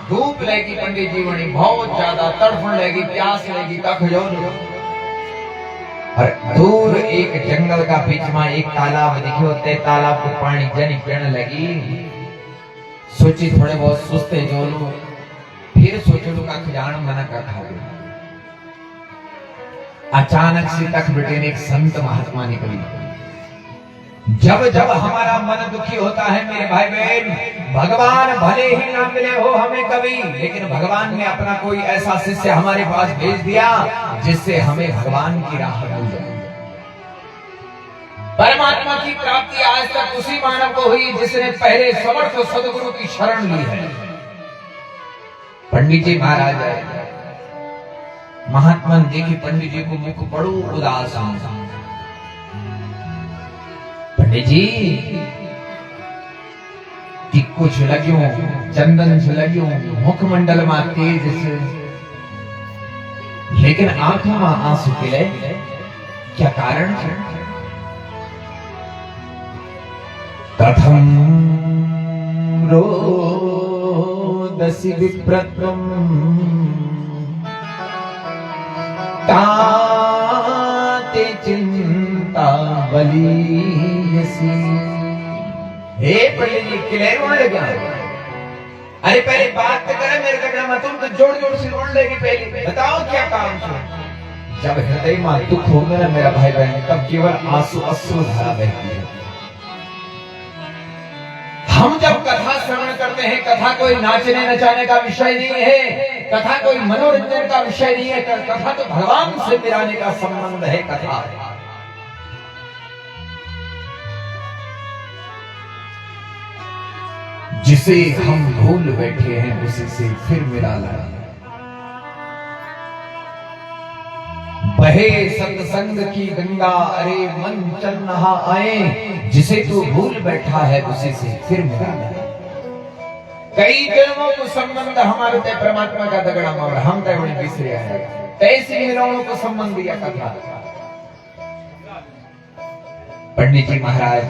धूप लगी, पंडित जी वणी बहुत ज्यादा तड़फन लगी, प्यास लगी, कख जो और दूर एक जंगल का बीच में एक तालाब दिखो, ते तालाब को पानी जनी पीने लगी। सोची थोड़े बहुत सुस्ते जो लो, फिर सोचो लो कख जान मना का खा गया। अचानक से तक बेटे ने एक संत महात्मा निकली। जब जब हमारा मन दुखी होता है मेरे भाई बहन, भगवान भले ही ना मिले हो हमें कभी, लेकिन भगवान ने अपना कोई ऐसा शिष्य हमारे पास भेज दिया जिससे हमें भगवान की राह मिल जाए। परमात्मा की प्राप्ति आज तक उसी मानव को हुई जिसने पहले समर्थ सदगुरु की शरण ली है। पंडित जी महाराज आए, महात्मा देखी पंडित जी को मुख बड़ो उदास है। पंडित जी कि कुछ लग्यो चंदन से लग्यो मुखमंडल में तेज से, लेकिन आंखों में आंसू खिले, क्या कारण है? कथम रोदसी विप्रत्वम ताते चिंता बलीयसी। हे पंडित जी क्लियर होने लगा। अरे पहले बात तो करे मेरे कपड़ा में, तुम तो जोड़ जोड़ से रोने लगी। पहले बताओ क्या काम था? जब हृदय में दुख हो गया मेरा भाई बहन, तब केवल आंसू अश्रु धारा बहती है। हम जब कथा श्रवण करते हैं, कथा कोई नाचने नचाने का विषय नहीं है, कथा कोई मनोरंजन का विषय नहीं है, कथा तो भगवान से मिलाने का संबंध है। कथा जिसे हम भूल बैठे हैं उसी से फिर मिला लाए। बहे सत्संग की गंगा, अरे मन चल नहा आए, जिसे तू भूल बैठा है उसी से फिर मिला लाए। कई जन्मों को संबंध हमारे ते परमात्मा का दगड़ा मार, हम तो उन्हें बिसरे हैं। कैसे मिलों को संबंध दिया कथा। पंडित जी महाराज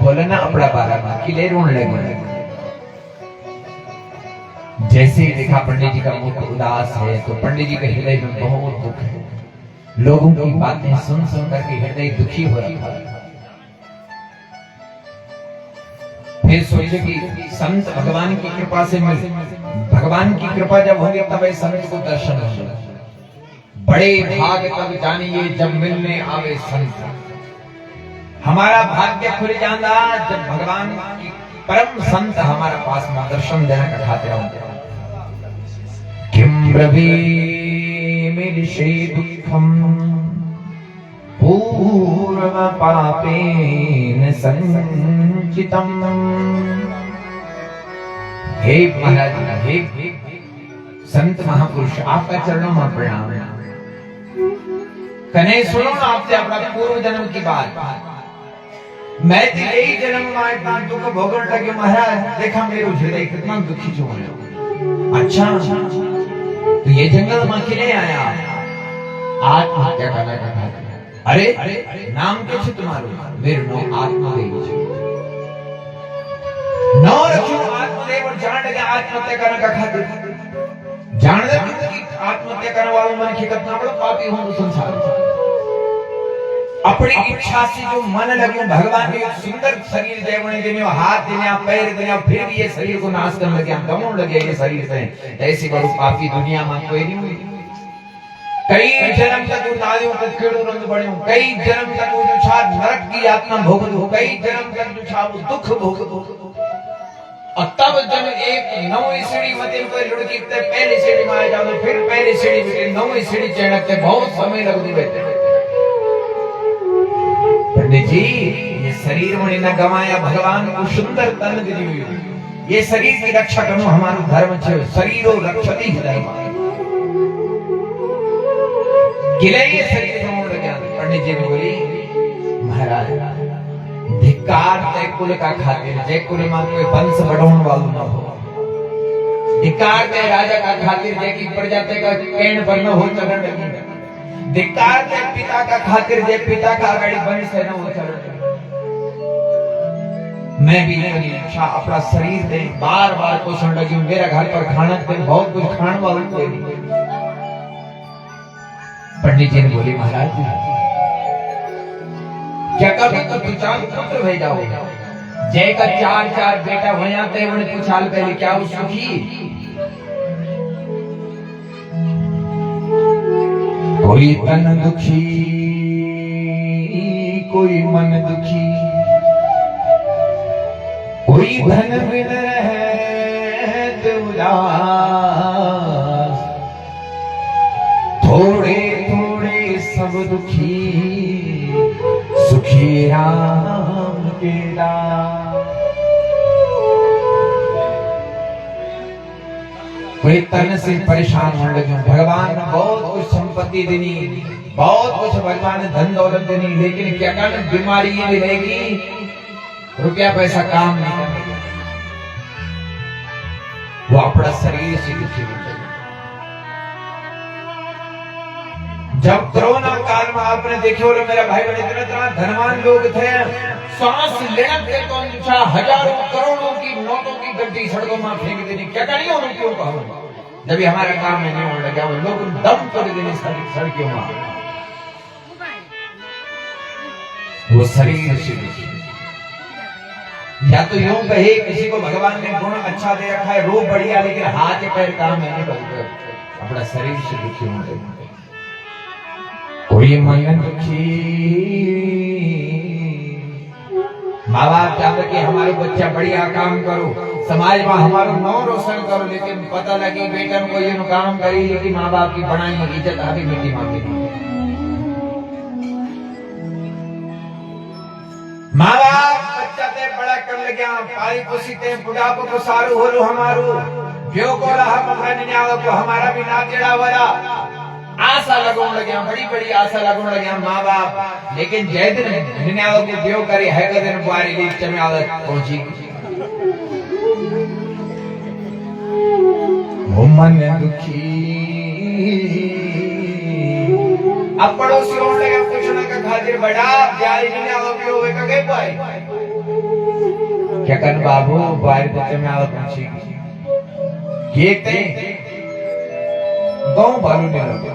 बोले ना अपना बारा मां किले रोने लगे। जैसे ही देखा पंडित जी का मुख उदास है, तो पंडित जी के हृदय में बहुत दुख है। लोगों की बातें सुन सुन करके हृदय दुखी हो रहा था। फिर सोचे कि संत भगवान की कृपा से मिले, भगवान की कृपा जब होगी तब संत को दर्शन होगा। बड़े भाग तब जानिए जब मिलने आवे संत। हमारा भाग्य खुल जाना जब भगवान की परम संत हमारे पास में दर्शन देने का खातिर होंगे। किम ब्रवीमिषे दुःखम पूर्व पापेन संचितम। हे महाराज, हे संत महापुरुष, आपका चरणों में प्रणाम। कन्हैया सुनो ना आपसे अपना पूर्व जन्म की बात। मैं यही जन्म में इतना दुख भोगने लगे महाराज, देखा मेरे हृदय कितना दुखी जो है। अच्छा तो ये जंगल में किले आया, आत्महत्या करने का था। अरे नाम क्या है तुम्हारा? मेरा नाम आत्मदेव है। नौ रखो आत्मदेव और जान लगे आत्महत्या करने का खातिर। जान लगे कि आत्महत्या करने वाला मन की कितना बड़ा पापी हो संसार। अपनी इच्छा से जो मन लगे भगवान ने एक सुंदर शरीर दे बने देने हाथ देने पैर देने फिर भी ये शरीर को नाश करने लगे गमन लगे ये शरीर से ऐसी बड़ी पापी दुनिया में कोई नहीं हुई। कई जन्म तक नादियों तक खेड़ो रंग बढ़ियो कई जन्म तक जो छा नरक की यातना भोग दो कई जन्म तक जो छा दुख भोग दो और तब जब एक नवी सीढ़ी मते कोई लुढ़की ते पहली सीढ़ी में आ जाओ फिर पहली सीढ़ी में नवी सीढ़ी चढ़ने के बहुत समय लग दी बैठे। पंडित जी ये शरीर में न गवाया भगवान को सुंदर तन दी हुई ये शरीर की रक्षा करना हमारा धर्म है। शरीरो रक्षति धर्म गिले ये शरीर समोड़ लगे। पंडित जी ने बोली महाराज धिक्कार तय कुल का खातिर जय कुल में कोई वंश बढ़ाने वाला न हो। धिक्कार तय राजा का खातिर जय की प्रजा तय का केण पर न हो चरण लगी। धिक्कार तय पिता का खातिर जय पिता का आगाड़ी वंश है न हो चरण। मैं भी नहीं इच्छा अपना शरीर दे बार बार पोषण लगी मेरा घर पर खाना दे बहुत कुछ खाने वाला कोई नहीं। पंडित जी ने बोली महाराज क्या कभी तो पिचान पुत्र भेजा हो जय का चार चार बेटा वहां ते उन्हें कुछ हाल पहले क्या वो सुखी कोई तन दुखी कोई मन दुखी कोई धन बिन रहत उदास थोड़े थोड़े सब दुखी सुखी राम के दास। कोई तन से परेशान होने लगे भगवान ने बहुत कुछ संपत्ति देनी बहुत कुछ भगवान ने धन दौलत देनी लेकिन क्या कारण बीमारी ये मिलेगी रुपया पैसा काम नहीं करेगा वो अपना शरीर से दुखी हो जाएगा। जब कोरोना काल में आपने देखे बोले मेरा भाई बहन इतना धनवान लोग थे सांस लेने के तो अच्छा हजारों करोड़ों की नोटों की गड्डी सड़कों में फेंक देनी क्या करिए उन्होंने क्यों कहा जब हमारा काम में नहीं होने लगा वो लोग दम कर देने सड़कों में वो शरीर से या तो यूं कहे किसी को भगवान ने गुण अच्छा दे रखा है रूप बढ़िया लेकिन हाथ पैर काम है नहीं बनते अपना शरीर से दुखी होने कोई मन दुखी माँ बाप चाहते कि हमारे बच्चा बढ़िया काम करो समाज में हमारा नाम रोशन करो लेकिन पता लगी बेटन को ये काम करी लेकिन माँ बाप की बनाई इज्जत आधी मिट्टी मांगी माँ बाप बच्चा ते बड़ा कर लगे पाली पोसी ते बुढ़ापो को सारू होलो हमारो जो को रहा मखन न्याव को हमारा भी ना तेड़ा वरा आशा लगों लगे बड़ी बड़ी आशा लगों लगे माँ बाप लेकिन जय दिन न्याव को ब्यो करी है के दिन बुआरी ली चम्याल पहुंची मन दुखी अब पड़ोसी होने लगे पूछने का खातिर बड़ा ब्याई ने आवे होवे का के भाई क्या कर बाबू बाहर देते में आवत पूछी ये ते गांव बालू ने लगे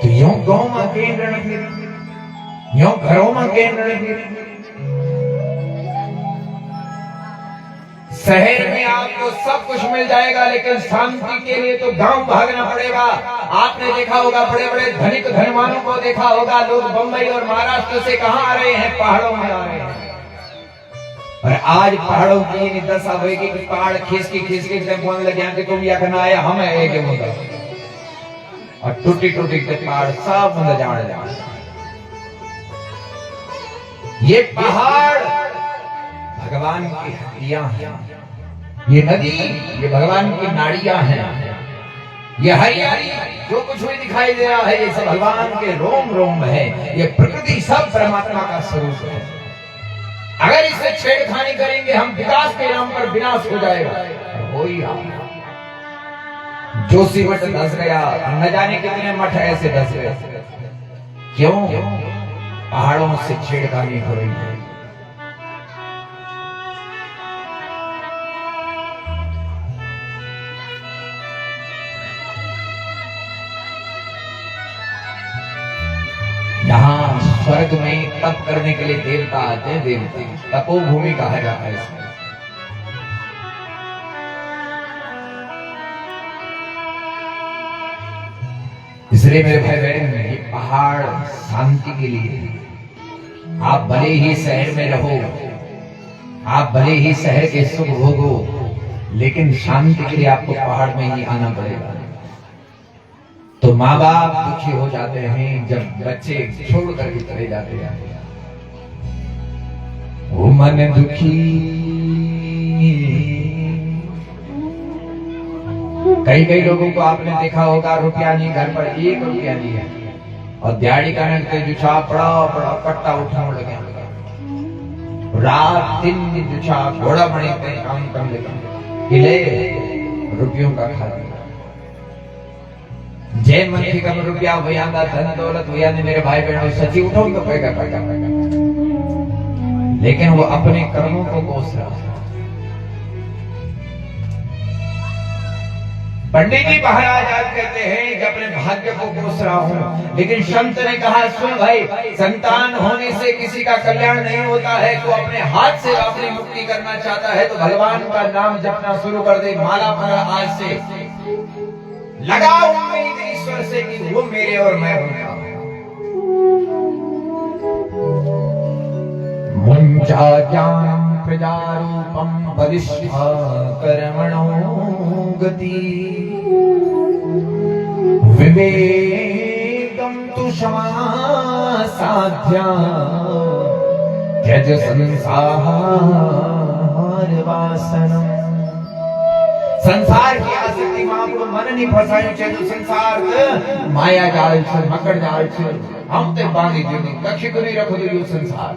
तो यूं गांव में केंद्र न फिर यूं घरों में केंद्र न फिर शहर में आपको सब कुछ मिल जाएगा लेकिन शांति के लिए तो गांव भागना पड़ेगा। आपने देखा होगा बड़े बड़े धनिक धनवानों को देखा होगा लोग बंबई और महाराष्ट्र से कहां आ रहे हैं पहाड़ों में आ रहे हैं और आज पहाड़ों की दशा होगी कि पहाड़ खींच के बोलने लगे कि तुम यहाँ करना आया हम है एक मुद्दा और टूटी टूटी के पहाड़ सब मुद्दा जाने ये पहाड़ भगवान की हड्डियां हैं ये नदी ये भगवान की नाड़ियां हैं ये हरियाली जो कुछ भी दिखाई दे रहा है ये सब भगवान के रोम रोम है ये प्रकृति सब परमात्मा का स्वरूप है। अगर इससे छेड़खानी करेंगे हम विकास के नाम पर विनाश हो जाएगा हो ही जोशी मठ धस गया न जाने कितने मठ ऐसे धस गए क्यों पहाड़ों से छेड़खानी हो रही है। यहाँ स्वर्ग में तप करने के लिए देवता आते हैं, देवते तपोभूमि कहा जाता है इसमें। इसलिए मेरे भाई बहन, ये पहाड़ शांति के लिए, आप भले ही शहर में रहो, आप भले ही शहर के सुख भोगो, लेकिन शांति के लिए आपको पहाड़ में ही आना पड़ेगा। तो माँ बाप दुखी हो जाते हैं जब बच्चे छोड़ करके चले जाते हैं। वो मन दुखी, कई कई लोगों को आपने देखा होगा, रुपया नहीं, घर पर 1 रुपया नहीं है, और दिहाड़ी का जो छाप पड़ा पट्टा उठाने लगे, रात दिन जो छाप घोड़ा बने काम कर ले रुपयों का खा लिया। जय मन की कम रुपया भैया धन दौलत भैया ने मेरे भाई बहनों सची उठो तो पैगा पैगा पैगा, लेकिन वो अपने कर्मों को कोस रहा है। पंडित जी महाराज आज कहते हैं कि अपने भाग्य को कोस रहा हूं, लेकिन संत ने कहा सुन भाई, संतान होने से किसी का कल्याण नहीं होता है। तो अपने हाथ से अपनी मुक्ति करना चाहता है तो भगवान का नाम जपना शुरू कर दे। माला पड़ा आज से, लगाओ उम्मीद ईश्वर से कि वो मेरे और मैं उनका। मुंजा ज्ञान प्रजारूपम बलिष्ठा कर्मणो गति, विवेकम तु क्षमा साध्या, त्यज संसार वासनम। संसार की आसक्ति में आपको मन नहीं फसायो छे तो संसार माया जाल छे, मकड़ जाल छे, हम ते बांधी जोनी कक्षी को नहीं रखो तो यो संसार,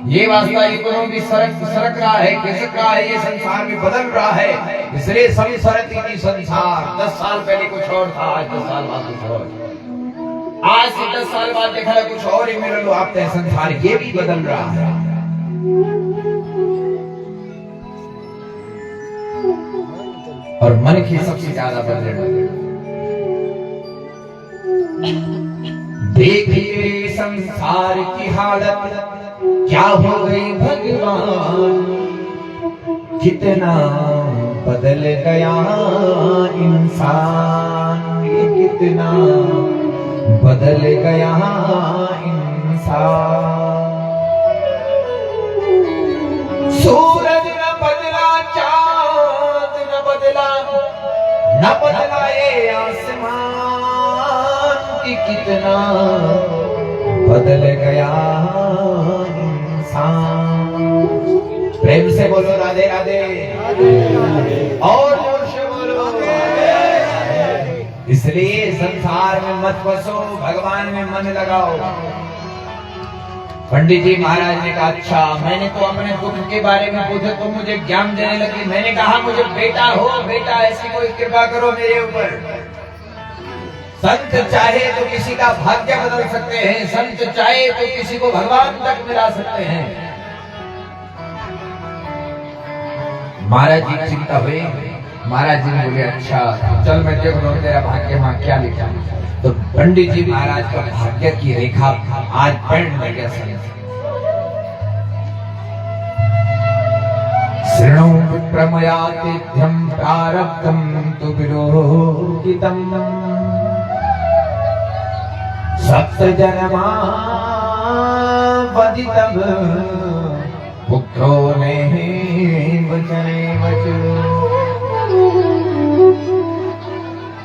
ये वास्ता इकोनॉमी सरक रहा है, खिसक रहा है, ये संसार में बदल रहा है। इसलिए संसरती की संसार 10 साल पहले कुछ और था, आज 10 साल बाद कुछ और, आज से 10 साल बाद देखा है कुछ और ही मिल लो आप। संसार ये भी बदल रहा है। और मन की सबसे ज्यादा बदल देखिए संसार की हालत क्या हो गई भगवान, कितना बदल गया इंसान, ये कितना बदल गया इंसान। सूरज न बदला, चांद न बदला, न बदला ये आसमान, कि कितना बदल गया इंसान। प्रेम से बोलो राधे राधे, और जोर से बोलो। इसलिए संसार में मत फंसो, भगवान में मन लगाओ। पंडित जी महाराज ने कहा अच्छा, मैंने तो अपने दुख के बारे में पूछा तो मुझे ज्ञान देने लगी। मैंने कहा मुझे बेटा हो, बेटा ऐसी कोई कृपा करो मेरे ऊपर। संत चाहे तो किसी का भाग्य बदल सकते हैं, संत चाहे तो किसी को भगवान तक मिला सकते हैं। महाराज जी चिंता हुई, महाराज जी ने बोले अच्छा चल मैं देख लूं तेरा भाग्य में क्या लिखा। तो पंडित जी महाराज का भाग्य की रेखा आज पेड़ में गया। शृणु विप्रमयातिथ्यं प्रारब्धं तु विलोकितम्, सप्त जन्मा वदितम् पुत्रो ने वचने वच।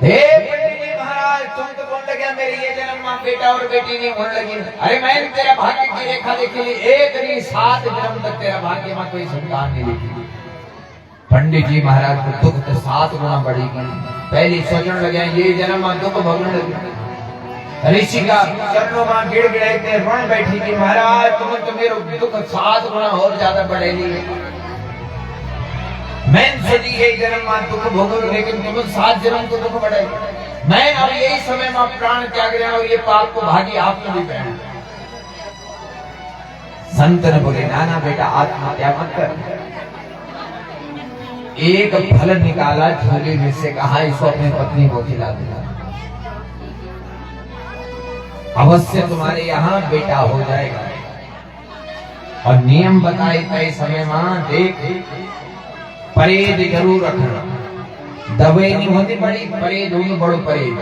हे पंडित जी महाराज, तुम तो बोल लगे मेरे ये जन्म में बेटा और बेटी नहीं होने लगी। अरे मैंने तेरा भाग्य की रेखा देखी ली, 1 नहीं 7 जन्म तक तेरा भाग्य में कोई संतान नहीं लिखी। पंडित जी महाराज को दुख तो 7 गुना बढ़ेगी। पहले सोचने लगे ये जन्म में दुख भोगने लगे। ऋषि का चरणों में गिड़ गिड़ाते रण बैठी कि महाराज तुम तो मेरे दुख 7 गुना और ज्यादा बढ़ेगी। मैं सदी है जन्म में दुख भोगो, लेकिन तुम 7 जन्म को दुख बढ़ेगी। मैं अब यही समय में प्राण त्याग रहा हूं, ये पाप को भागी आपने भी पहना। संत ने बोले नाना बेटा आत्महत्या मत कर। एक फल निकाला झोले में से, कहा इसको अपनी पत्नी को खिला देना। अवश्य तुम्हारे यहाँ बेटा हो जाएगा। और नियम बताए तय समय में देख परहेज जरूर रखना। दवाई नहीं होती बड़ी परहेज होगी, बड़ो परहेज।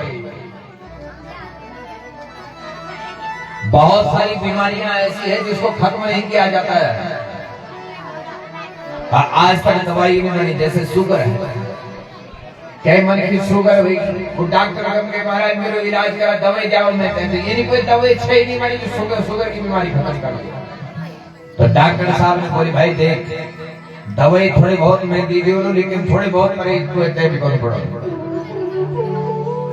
बहुत सारी बीमारियां ऐसी है जिसको खत्म नहीं किया जाता है। आज तक दवाई नहीं, जैसे शुगर है, क्या मन की शुगर हुई, वो डॉक्टर के महाराज मेरे इलाज करा, दवाई जाओ में कहते ये नहीं कोई दवाई छह नहीं मानी जो शुगर की बीमारी खत्म कर दी। तो डॉक्टर साहब ने बोली भाई देख दवाई थोड़ी बहुत मैं दी थी, लेकिन थोड़े बहुत परहेज को तय भी करना पड़ा।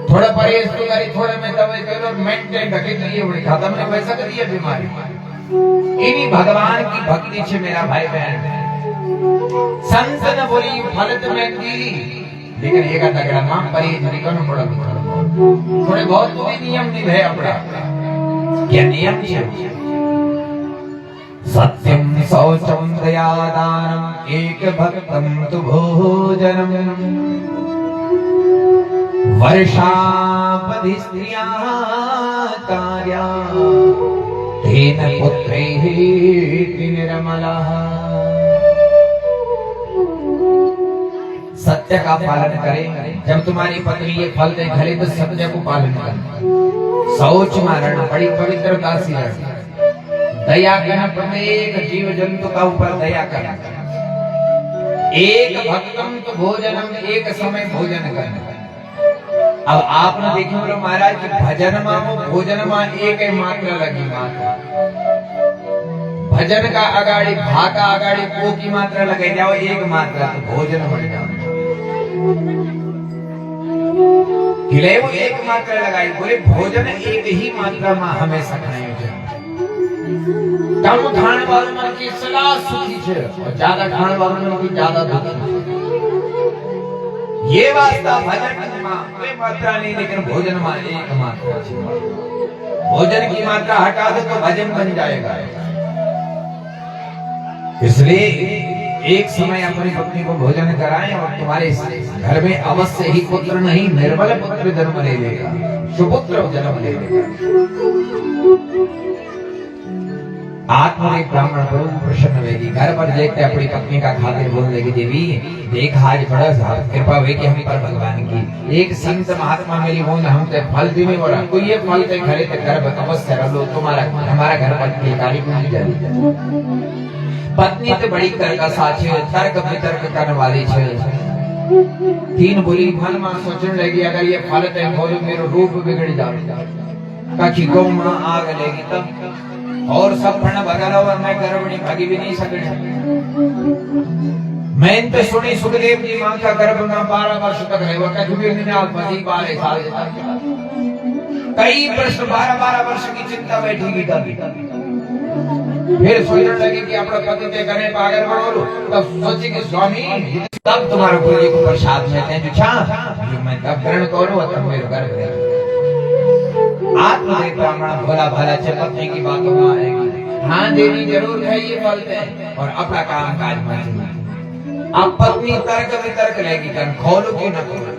थोड़ा परहेज तो करी, थोड़े में दवाई करो, मेंटेन रखे तो ये बड़ी खत्म नहीं वैसा करिए बीमारी। इन्हीं भगवान की भक्ति से मेरा भाई बहन संत न बोली फलत में दी, लेकिन एक तगड़ा मां परहेज नहीं करना पड़ा। थोड़े बहुत तो नियम निभे अपना। क्या नियम है? सत्यम शौचम दया दानम एक भक्तम तु भोजनम वर्षापधि स्त्रिया कार्या तेन पुत्रैः निर्मलः। सत्य का पालन करें। जब तुम्हारी पत्नी ये फल दे खले तो सत्य को पालन करना। शौच मारना बड़ी पवित्रता से रहना। दया करना, प्रत्येक जीव जंतु का ऊपर दया करना। एक भक्तम तो भोजनम, एक समय भोजन करना। अब आपने देखो बोलो महाराज कि भजन मामो भोजन मा एक ही मात्रा लगी। मात्रा भजन का अगाड़ी भा का अगाड़ी को की मात्रा लगे जाओ, एक मात्रा तो भोजन बन जाओ। किले वो एक मात्रा लगाई, बोले भोजन एक ही मात्रा में हमेशा खाए जाए। कम खाने वाले मन की सलाह सुखी है और ज्यादा खाने वाले मन की ज्यादा दुखी। ये वास्ता भजन में कोई मात्रा नहीं, लेकिन भोजन में एक मात्रा। भोजन की मात्रा हटा दो तो भजन बन जाएगा। इसलिए एक समय अपनी पत्नी को भोजन कराएं और तुम्हारे घर में अवश्य ही पुत्र नहीं निर्मल पुत्र जन्म ले लेगा, सुपुत्र जन्म ले लेगा। आत्मा एक ब्राह्मण को प्रसन्न होगी, घर पर देखते अपनी पत्नी का खातिर बोल देगी देवी देख आज बड़ा कृपा हुई कि हम पर भगवान की एक संत महात्मा मिली हो हम तो फल भी नहीं बोला कोई ये फल ते खरे ते घर अवश्य रहो तुम्हारा हमारा घर पर टिकारी को नहीं जाती। पत्नी तो बड़ी कर्कशा छे, तर्क वितर्क करने वाली छे। तीन बोली मन में सोचने लगी अगर ये फल ते खोलो मेरो रूप बिगड़ जाए, कखी गौ मां आग लेगी तब और सब फण भगला और मैं गर्भणी भागी भी नहीं सकती। मैं तो सुनी सुखदेव जी मां का गर्भ में 12 वर्ष तक रहे, वो कभी ने आज 12 साल कई प्रश्न 12 वर्ष की चिंता बैठी की कभी। फिर सोचने लगी कि अपना पति ते करने पागल बनो, तब सोची कि स्वामी तब तुम्हारे गुरु को प्रसाद में हैं जो मैं तब ग्रहण करूं और तब मेरे गर्भ में आत्मदेव ब्राह्मण भोला भाला पत्नी की बातों में आएगी। हाँ देवी जरूर खाइए फल दे और अपना काम काज में। अब पत्नी तर्क वितर्क लेगी कर खोलो की न खोलो।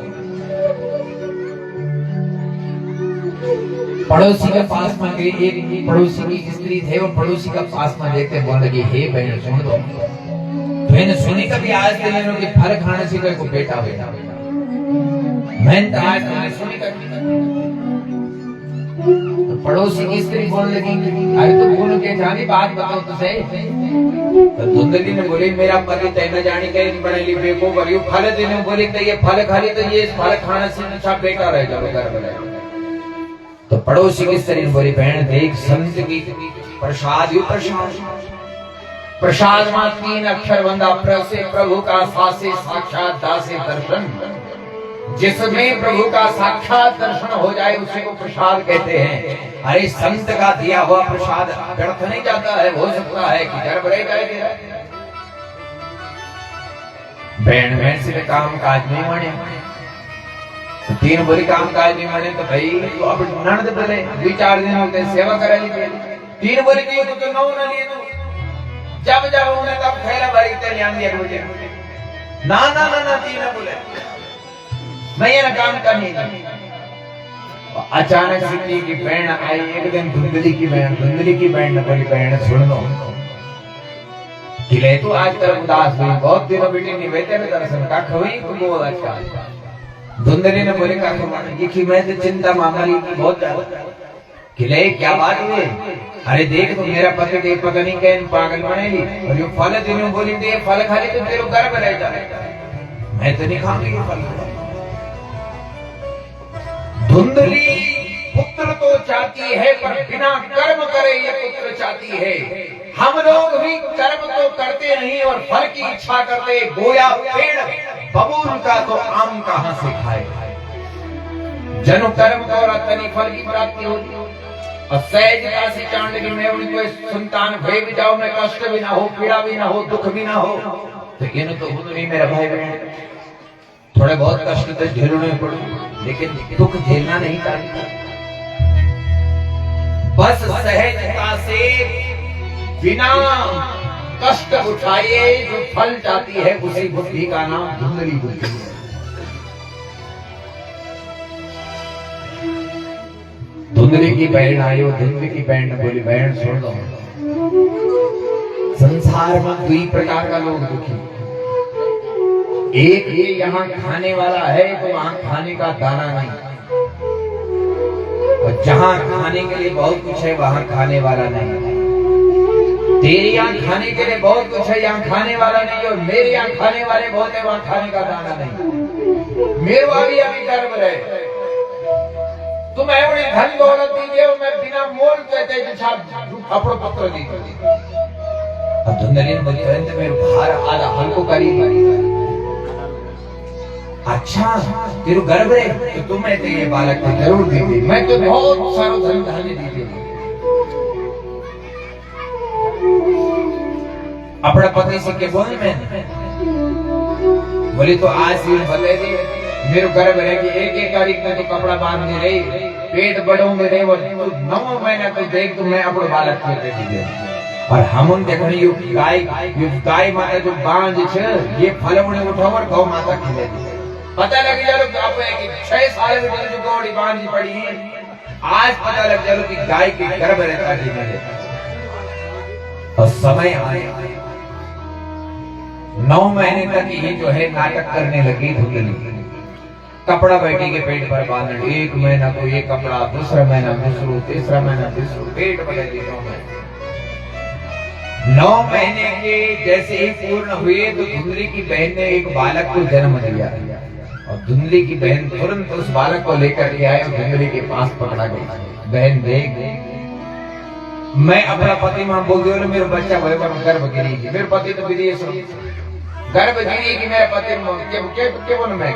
पड़ोसी के पास में गई, एक पड़ोसी की स्त्री थे, वो पड़ोसी का पास में देखते बोलने लगी हे बहन सुन दो। मैंने सुनी कभी आज दिन के फल खाने से कोई को बेटा बेटा मैंने तो आज मैंने सुनी कभी। तो पड़ोसी की स्त्री बोलने लगी अरे तो बोलो के जानी बात बताओ तो सही। तो धुंधली ने बोली मेरा पति तय न जानी कहीं बनेली बेको करियो फल देने बोली तो ये फल खाली तो ये फल खाने से अच्छा बेटा रह जाओ घर में। तो पड़ोसी की स्त्री ने बोली बहन देख संत की प्रसाद ही प्रसाद में 3 अक्षर बंदा प्र से प्रभु का सासे साक्षात दासे दर्शन। जिसमें प्रभु का साक्षात दर्शन हो जाए उसी को प्रसाद कहते हैं। अरे संत का दिया हुआ प्रसाद व्यर्थ नहीं जाता है, हो सकता है कि गर्भ रह जाए। बहन से काम काज नहीं माने, तो 3 बोली काम काज नहीं माने तो भाई तो अब ननद बोले 2-4 दिन होते सेवा करा लीजिए। 3 बोली तो 9 न लिए तो जब जब उन्हें तब खैरा भरी ध्यान दिया मुझे ना ना ना ना 3 बोले मैं ये काम करनी अचानक सिटी की बहन आई एक दिन, धुंधली की बहन ने बोली बहन सुन लो किले तो आज तरफ उदास हुई, बहुत दिनों बेटी नहीं बेटे में दर्शन का हुई तो बोल अच्छा। धुंधली ने बोले का कि मैं तो चिंता मामली की बहुत ज्यादा। किले क्या बात हुई? अरे देख तो मेरा पति देख पता नहीं कैन पागल बनेगी और ये फल दिनों बोली दे फल खाली तो तेरे गर्भ रह जाएगा, मैं तो नहीं खाऊंगी ये फल। धुंधली पुत्र तो चाहती है पर बिना कर्म करे ये पुत्र चाहती है। हम लोग भी कर्म तो करते नहीं और फल की इच्छा करते, गोया पेड़ बबूल का तो आम कहां से खाए। जनु कर्म और तनी फल की प्राप्ति होती और सहज काशी चांडली में उनको संतान भय भी जाओ में कष्ट भी ना हो, पीड़ा भी ना हो, दुख भी ना हो, तो इन तो नहीं मेरा भाई बहन थोड़े बहुत कष्ट तो झेलने पड़े, लेकिन दुख झेलना नहीं चाहिए। बस सहजता से बिना कष्ट उठाए जो फल चाहती है उसी बुद्धि का नाम धुंधली बुद्धि है। धुंधली की बहन आई और धुंधली की बहन ने बोली बहन सुन लो, संसार में दुई प्रकार का लोग दुखी, एक ये यहाँ खाने वाला है तो वहां खाने का दाना नहीं, और जहां खाने के लिए बहुत कुछ है वहां खाने वाला नहीं। तेरे यहाँ खाने के लिए बहुत कुछ है, यहाँ खाने वाला नहीं, और मेरे यहाँ खाने वाले बहुत है, वहां खाने का दाना नहीं। मेरे अभी अभी गर्व रहे तुम एवढी धन दौलत दीजिए मैं बिना मोल कहते अपड़ो पत्र दी। अब धुंधली बोली मेरे भार आधा हल्को करी। अच्छा तेरे गर्व है तो तुम्हें तो ये बालक को जरूर दीजिए, मैं तो बहुत सारा धन धान्य दीजिए। अपना पति से के बोल में बोली तो आज भी बता दी मेरे गर्व है कि एक तारीख में तो कपड़ा बांध दे रही, पेट बड़ों में रहे और 9 महीना तो देख तो मैं अपने बालक को दे दीजिए। और हम देखनी गाय माता जो बांध ये फल उड़े उठाओ और गौ माता खिले पता लग जाए आप 6 साल में जो गौड़ी बांधी पड़ी है, आज पता लग जाए कि गाय के गर्भ रहता है। और समय आए 9 महीने तक ये जो है नाटक करने लगी धुंधली। कपड़ा बेटी के पेट पर बांधना, 1 महीना को ये कपड़ा, दूसरा महीना दूसरो, तीसरा महीना तीसरो, पेट बदल 9 महीने के जैसे ही पूर्ण हुए तो धुंधली की बहन ने एक बालक को जन्म दिया और धुंधली की बहन तुरंत उस बालक को लेकर के आए और धुंधली के पास पकड़ा गई। बहन देख मैं अपना पति मां बोल दिया मेरा बच्चा भय पर गर्भ गिरी, मेरे पति तो विदेश गर्भ गिरी कि मेरा पति के बोल मैं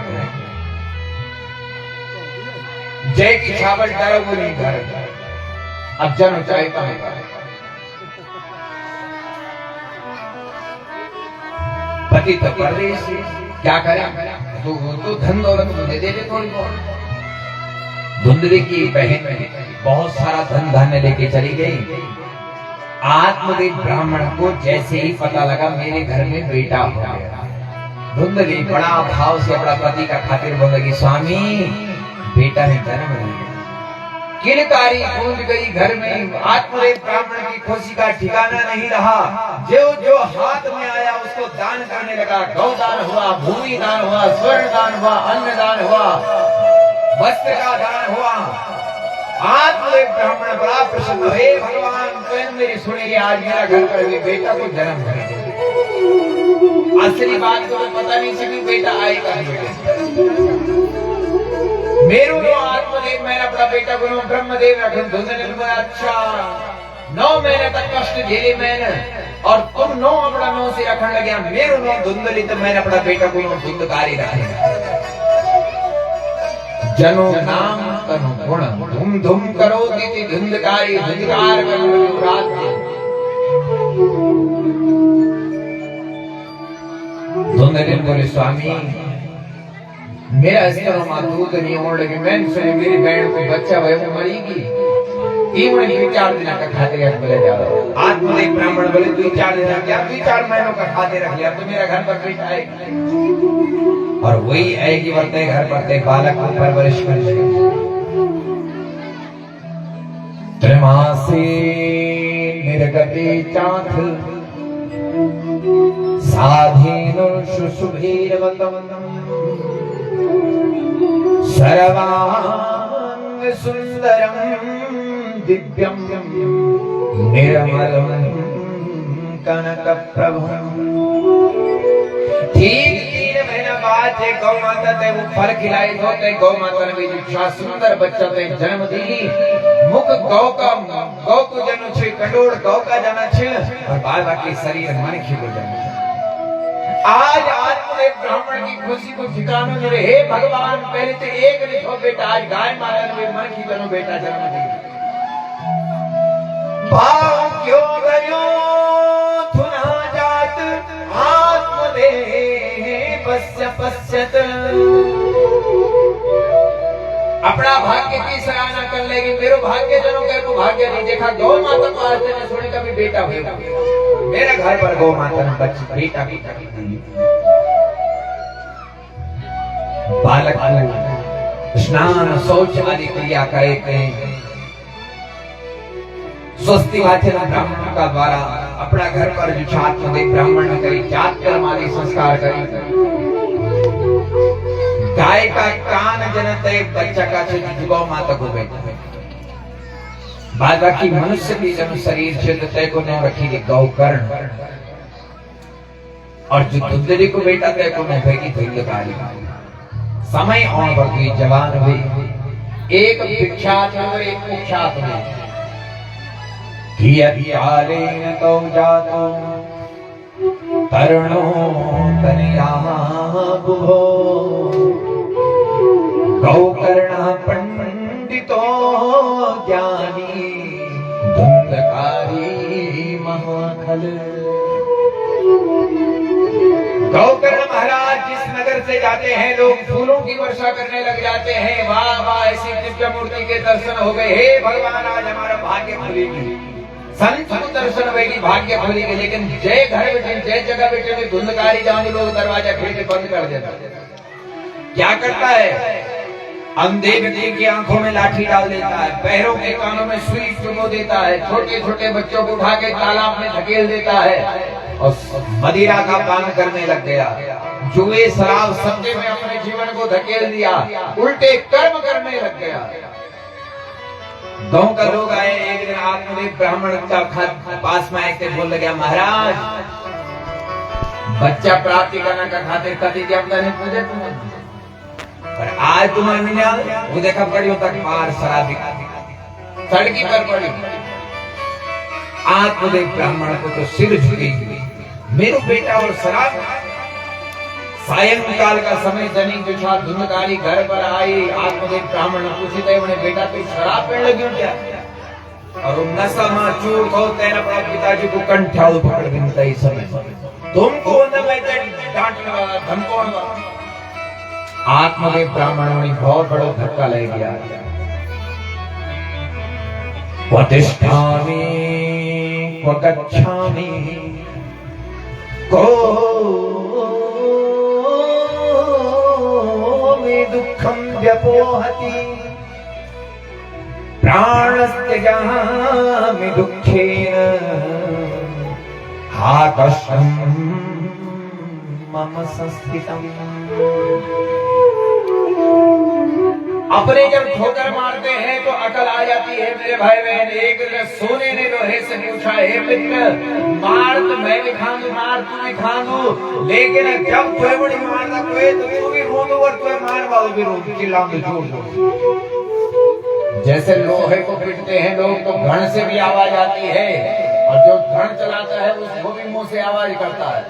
जय की छावल डालो वो नहीं घर अब जन ऊंचाई का पति तो परदेश क्या करे तो धन दौलत मुझे दे दे थोड़ी बहुत। धुंधली की बहन बहुत सारा धन धान्य लेके चली गई। आत्मदेव ब्राह्मण को जैसे ही पता लगा मेरे घर में बेटा हो गया, धुंधली बड़ा भाव से अपना पति का खातिर बोल लगी स्वामी बेटा ने जन्म लिया। किलकारी गूंज गई घर में, आत्मदेव ब्राह्मण की खुशी का ठिकाना नहीं रहा। जो जो हाथ में आया उसको दान करने लगा। गौदान हुआ, भूमि दान हुआ, स्वर्ण दान हुआ, अन्न दान हुआ, वस्त्र का दान हुआ। आत्मदेव ब्राह्मण बड़ा प्रसन्न, हे भगवान स्वयं मेरी सुनिए, आज मेरा घर पर भी बेटा को जन्म कर। असली बात तो पता नहीं चली बेटा आएगा मेरू नो आत्मदेव मैंने अपना बेटा को ब्रह्मदेव रखा। धुंधली ने बोला अच्छा 9 महीने तक कष्ट झेले मैंने और तुम 9 अपना 9 से रखने लगे, मेरू नो धुंधली तो मैंने अपना बेटा को धुंधकारी रखे। जनो नाम तनु गुण धुम धुम करो दीदी धुंधकारी धुंधकार करो रात। धुंधली बोले स्वामी मेरा इसका दूध नहीं होने लगे, मैं सुने मेरी बहन को बच्चा हुआ वो मरेगी। 3-4 दिन का खाते बोले जा रहा हूँ। आत्मदेव ब्राह्मण बोले 2-4 दिन क्या 2-4 महीनों का खाते रख लिया तो मेरा घर पर बेटा आएगा और वही आएगी बढ़ते घर बढ़ते बालक को परवरिश कर। मासे निर्गते चाथ साधेनुर्शुशुभेरवतम् सर्वांग सुंदरम दिव्यम निर्मलम कनक प्रभम। ठीक 3 महीना बाद जे गौ माता ते वो फल खिलाई तो ते गौ माता ने भी सुंदर बच्चा ते जन्म दी। मुख गौ का गौ को जन्म छे, कंडोड़ गौ का जन्म छे और बाद बाकी शरीर मन की को जन्म। आज आत्मदेव ब्राह्मण की खुशी को ठिकाना जो हे भगवान पहले तो एक नहीं हो बेटा, आज गाय माता ने मन की जन्म बेटा जन्म दी। भाव क्यों गयो थुना जात आत्मदेव पश्यत। अपना भाग्य की सराहना कर लेगी, मेरो भाग्य जनों का को भाग्य नहीं देखा। गौ माता को आज ने सोने का भी बेटा होगा, मेरे घर पर गौ माता ने बच्ची बेटा बेटा की बालक स्नान शौच आदि क्रिया करे स्वस्ति वाचन ब्राह्मण का द्वारा अपना घर पर जो छात्र ब्राह्मण ने करी जात कर्म आदि संस्कार करी। गाय का कान जनते बच्चा का गौ माता को बेटा बाद की मनुष्य की जन शरीर तय को न रखी गौ कर्ण और जो दुंदरी को बेटा तय को न भेगी धुंधकारी। समय और बढ़ी जवान हुई, एक विख्यात और एक कुख्यात हुई। तो जातो तरुणो तनया बुभो गौकर्ण पंडितो ज्ञानी धुंधकारी महाखल। गौकर्ण महाराज जिस नगर से जाते हैं लोग फूलों की वर्षा करने लग जाते हैं। वाह वाह ऐसी दिव्य मूर्ति के दर्शन हो गए, हे भगवान आज हमारा भाग्य खुलेगी, संत दर्शन होगी, भाग्य खुलेगी। लेकिन जय घर बैठे जय जगह बैठे में धुंधकारी जाने लोग दरवाजा खींच के बंद कर देता। क्या करता है? अंधे व्यक्ति की आंखों में लाठी डाल देता है, पैरों के कानों में सुई चुभो देता है, छोटे छोटे बच्चों को उठा के तालाब में धकेल देता है और मदिरा का पान करने लग गया। जुए शराब सत्ते में अपने जीवन को धकेल दिया, उल्टे कर्म करने लग गया। गांव का लोग आए, एक दिन आत्मदेव ब्राह्मण का पास में आए थे, बोल गया महाराज बच्चा प्राप्ति करने का खातिर कति देवता ने पूजे तुम पर आज तुम्हारे मिला वो देखा पड़ी होता मार शराबी सड़की पर पड़ी। आत्मदेव ब्राह्मण को तो सिर झुकी, मेरो बेटा और शराब। सायंकाल का समय जनी जो छा धुंधकारी घर पर आई। आत्मदेव ब्राह्मण पूछते उन्हें बेटा तू शराब पीने लगी क्या? और नशा में चूर हो तेरा अपने पिताजी को कंठाल पकड़ देता इस समय तुमको न मैं डांटने वाला धमकाने वाला। आत्मदेव ब्राह्मण ने बहुत बड़ा धक्का ले गया। वतिष्ठामि वगच्छामि को मे दुःखं व्यपोहति प्राणस्त्यजामि दुःखेन हा कष्टं मम संस्थितम्। अपने जब ठोकर मारते हैं तो अकल आ जाती है मेरे भाई बहन। एक दिन सोने ने लोहे से पूछा, हे मित्र मार तो मैं भी खाऊं, मार तू भी खाऊं, लेकिन जब कोई बड़ी मारना कोई तो तू भी रो दो और कोई मार वालों भी रो चिल्लाओ जोर जोर। जैसे लोहे को पीटते हैं लोग तो घण से भी आवाज आती है और जो घण चलाता है उसको भी मुंह से आवाज करता है।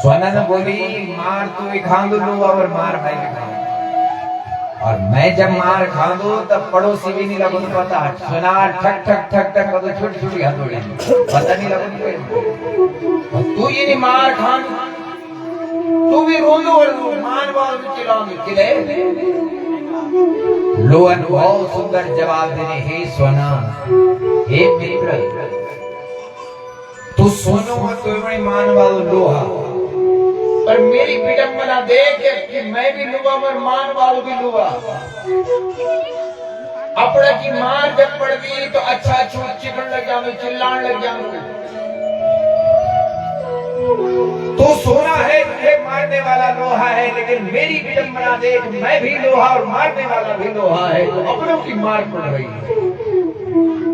सोना ने बोली मार तू भी खाऊं लो और मार मैं भी खाऊं। और मैं जब मार खा दूं तब पड़ोसी भी नहीं लगो पता। सुना ठक ठक ठक ठक तो छोटी छोटी हथौड़ी पता नहीं लगो। तू ये नहीं मार खा तू भी रो दो और मान बाल चिल्लाओगे किले। लोअन बहुत सुंदर जवाब देने, हे सोना हे मित्र तू सोनो मत तो बड़ी मान वालो लोहा पर मेरी विडंबना देख कि मैं भी लुआ और मान वालों भी लुआ। अपने की मार जब पड़ गई तो अच्छा छूट चिकन लग जाओ, चिल्लान लग जाओ। तो सोना है, तुझे मारने वाला लोहा है, लेकिन मेरी विडंबना देख, मैं भी लोहा और मारने वाला भी लोहा है, तो अपनों की मार पड़ रही है।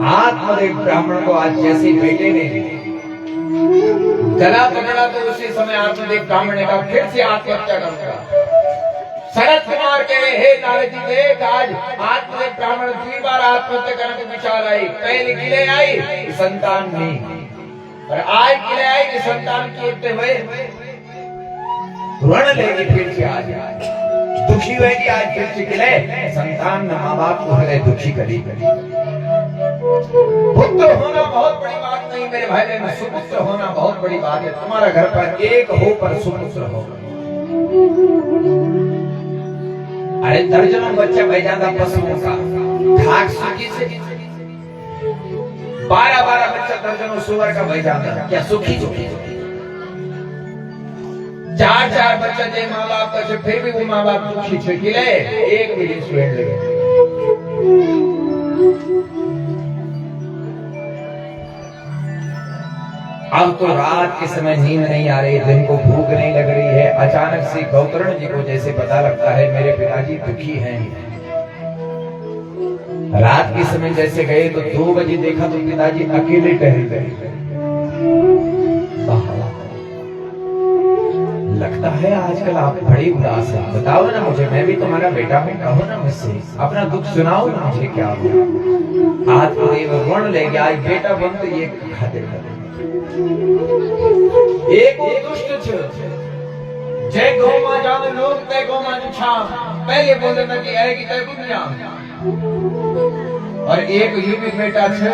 आत्मदेव ब्राह्मण को आज जैसे बेटे ने गला पकड़ा तो उसी समय आत्मदेव ब्राह्मण ने कहा फिर से आत्महत्या करूंगा। शरद कुमार कहे हे नारद जी देख, आज आत्मदेव ब्राह्मण 3 बार आत्महत्या करने को विचार आई। पहले गिले आई संतान नहीं, और आज गिले आई कि संतान की इतने हुए ऋण लेगी फिर से आज दुखी हुएगी। आज फिर से गिले संतान न माँ बाप को हृदय दुखी करी। पुत्र होना बहुत बड़ी बात नहीं मेरे भाई बहन, सुपुत्र होना बहुत बड़ी बात है। तुम्हारा घर पर एक हो पर सुपुत्र हो। अरे दर्जनों बच्चा बह जाता पशुओं का खाक सुखी से, 12-12 बच्चा दर्जनों सुअर का बह जाता, क्या सुखी सुखी? 4-4 बच्चा जय माँ बाप का, फिर भी वो माँ बाप दुखी छे गिले एक भी दिन सुन लगे। अब तो रात के समय नींद नहीं आ रही, दिन को भूख नहीं लग रही है। अचानक से गौतरण जी को जैसे पता लगता है मेरे पिताजी दुखी हैं। रात के समय जैसे गए तो 2 बजे देखा तो पिताजी अकेले टहल गए। लगता है आजकल आप बड़ी उदास हैं, बताओ ना मुझे, मैं भी तुम्हारा बेटा हूँ, कहो ना मुझसे, अपना दुख सुनाओ ना मुझे, क्या हुआ? आत्मदेव ऋण ले गया, बेटा बन तो ये खातिर एक दुष्ट जय गौ मां जान लोग तय गौ मां छा पहले बोले ना कि आएगी तय दुनिया, और एक युवी बेटा छे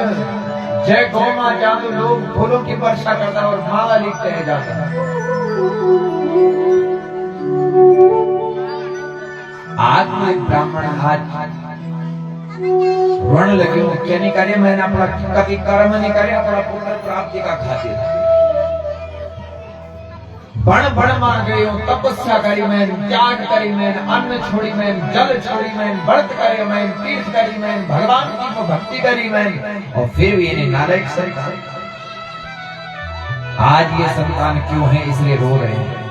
जय गौ मां जान लोग फूलों की वर्षा करता और माला लिखते हैं जाता। आत्मा ब्राह्मण हाथ ऋण लगे क्या नहीं करे, मैंने अपना कभी कर्म नहीं करे, अपना पुत्र प्राप्ति का खातिर बण बण मार गई हूँ, तपस्या करी मैं, त्याग करी मैं, अन्न छोड़ी मैं, जल छोड़ी मैं, व्रत करे मैं, तीर्थ करी मैं, भगवान की को भक्ति करी मैं, और फिर भी इन्हें नालायक संतान। आज ये संतान क्यों है इसलिए रो रहे हैं।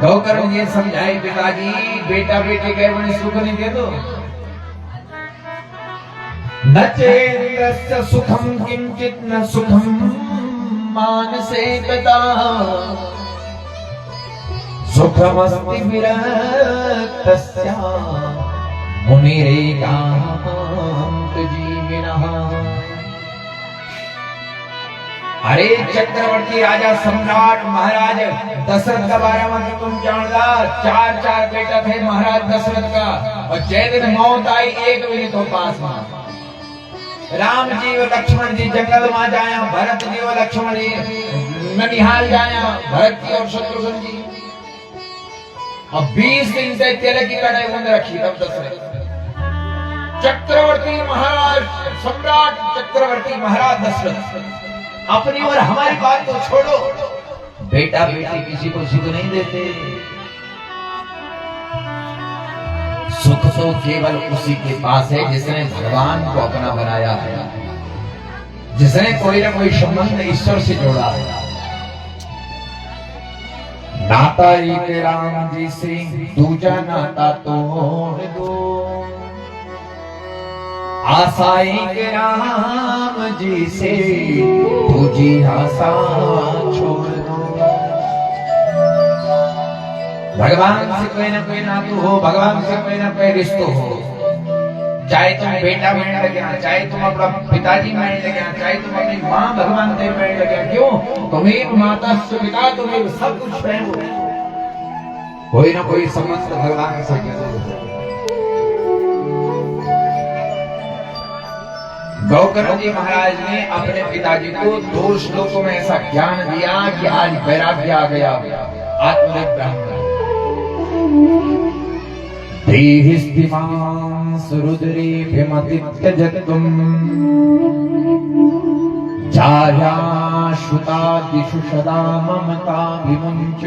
गौकर्ण ये समझाए पिताजी बेटा बेटी गए बड़े सुख नहीं दे दो। न चेन्द्रस्य सुखम किंचित न सुखम मानसे पिता सुखमस्ति विरक्तस्य मुनिरेकान्त जीविनः। अरे चक्रवर्ती राजा सम्राट महाराज दशरथ का बारे में तुम जानला, 4 बेटा थे महाराज दशरथ का, और जय दिन मौत आई एक भी तो पास में। राम जी और लक्ष्मण जी जंगल में जाया, भरत जी और लक्ष्मण जी ननिहाल जाया, भरत जी और शत्रुघ्न जी, अब 20 दिन से तिलक की कड़ाई बंद रखी। तब दशरथ चक्रवर्ती महाराज सम्राट चक्रवर्ती महाराज दशरथ अपनी और हमारी बात को छोड़ो, बेटा बेटी किसी को सुख नहीं देते, सुख तो केवल उसी के पास है जिसने भगवान को अपना बनाया है, जिसने कोई ना कोई संबंध ईश्वर से जोड़ा है। नाता एक राम जी से दूजा नाता तोड़ दो, आशा एक राम जी से दूजी आशा छोड़ दो। भगवान से कोई ना कोई नातू हो, भगवान से कोई ना कोई रिश्तो हो, चाहे तुम बेटा बनने लगे, चाहे तुम अपना पिताजी बनने लगे, चाहे तुम अपनी माँ भगवान से बनने लगे, क्यों? तुम्हें माता से पिता तुम्हें सब कुछ है, कोई ना कोई संबंध भगवान से है। गौकर्ण जी महाराज ने अपने पिताजी को 2 श्लोकों में ऐसा ज्ञान दिया कि आज वैराग्य आ गया। आत्मदेव ब्राह्मण देहिस्तिमां सुरुद्री भीमतित्यजतुम जाया श्रुता दिशु सदा ममता विमुंच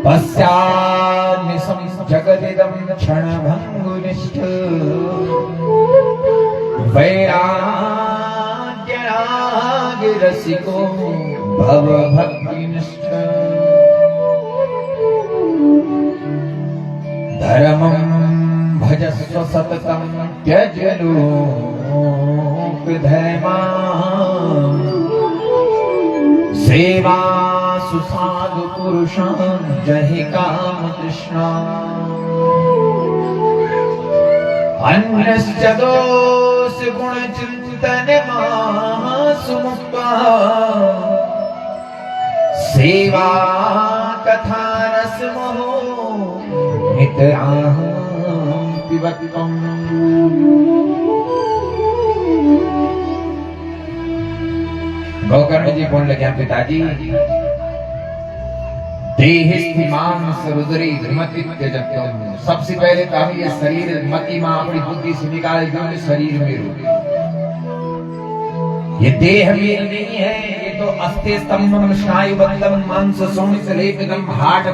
पश्चान्निशं जगदिदं क्षणभङ्गुनिष्ठ वैराग्यरागरसिको भवभक्तिनिष्ठ धर्मं भजस्व सततं त्यज लोकधर्मान् सेवा सुसाधु पुरुषान् जहि काम तृष्णा अन्यश्च दोष गुण चिंतन सुमुक्ता सेवा कथा रसमोहो नितरां पिबत्वम्। गोकर्ण जी बोलने लगे पिताजी, देहिस्थि मांस रुद्री मति त्यजत्वम्। सबसे पहले तो हम ये शरीर मति मां अपनी बुद्धि से निकाल दो, शरीर में रो। ये देह मेरी नहीं है, ये तो अस्थे स्तंभम स्नायुबद्धम मांस सोम से लेपितम हाड़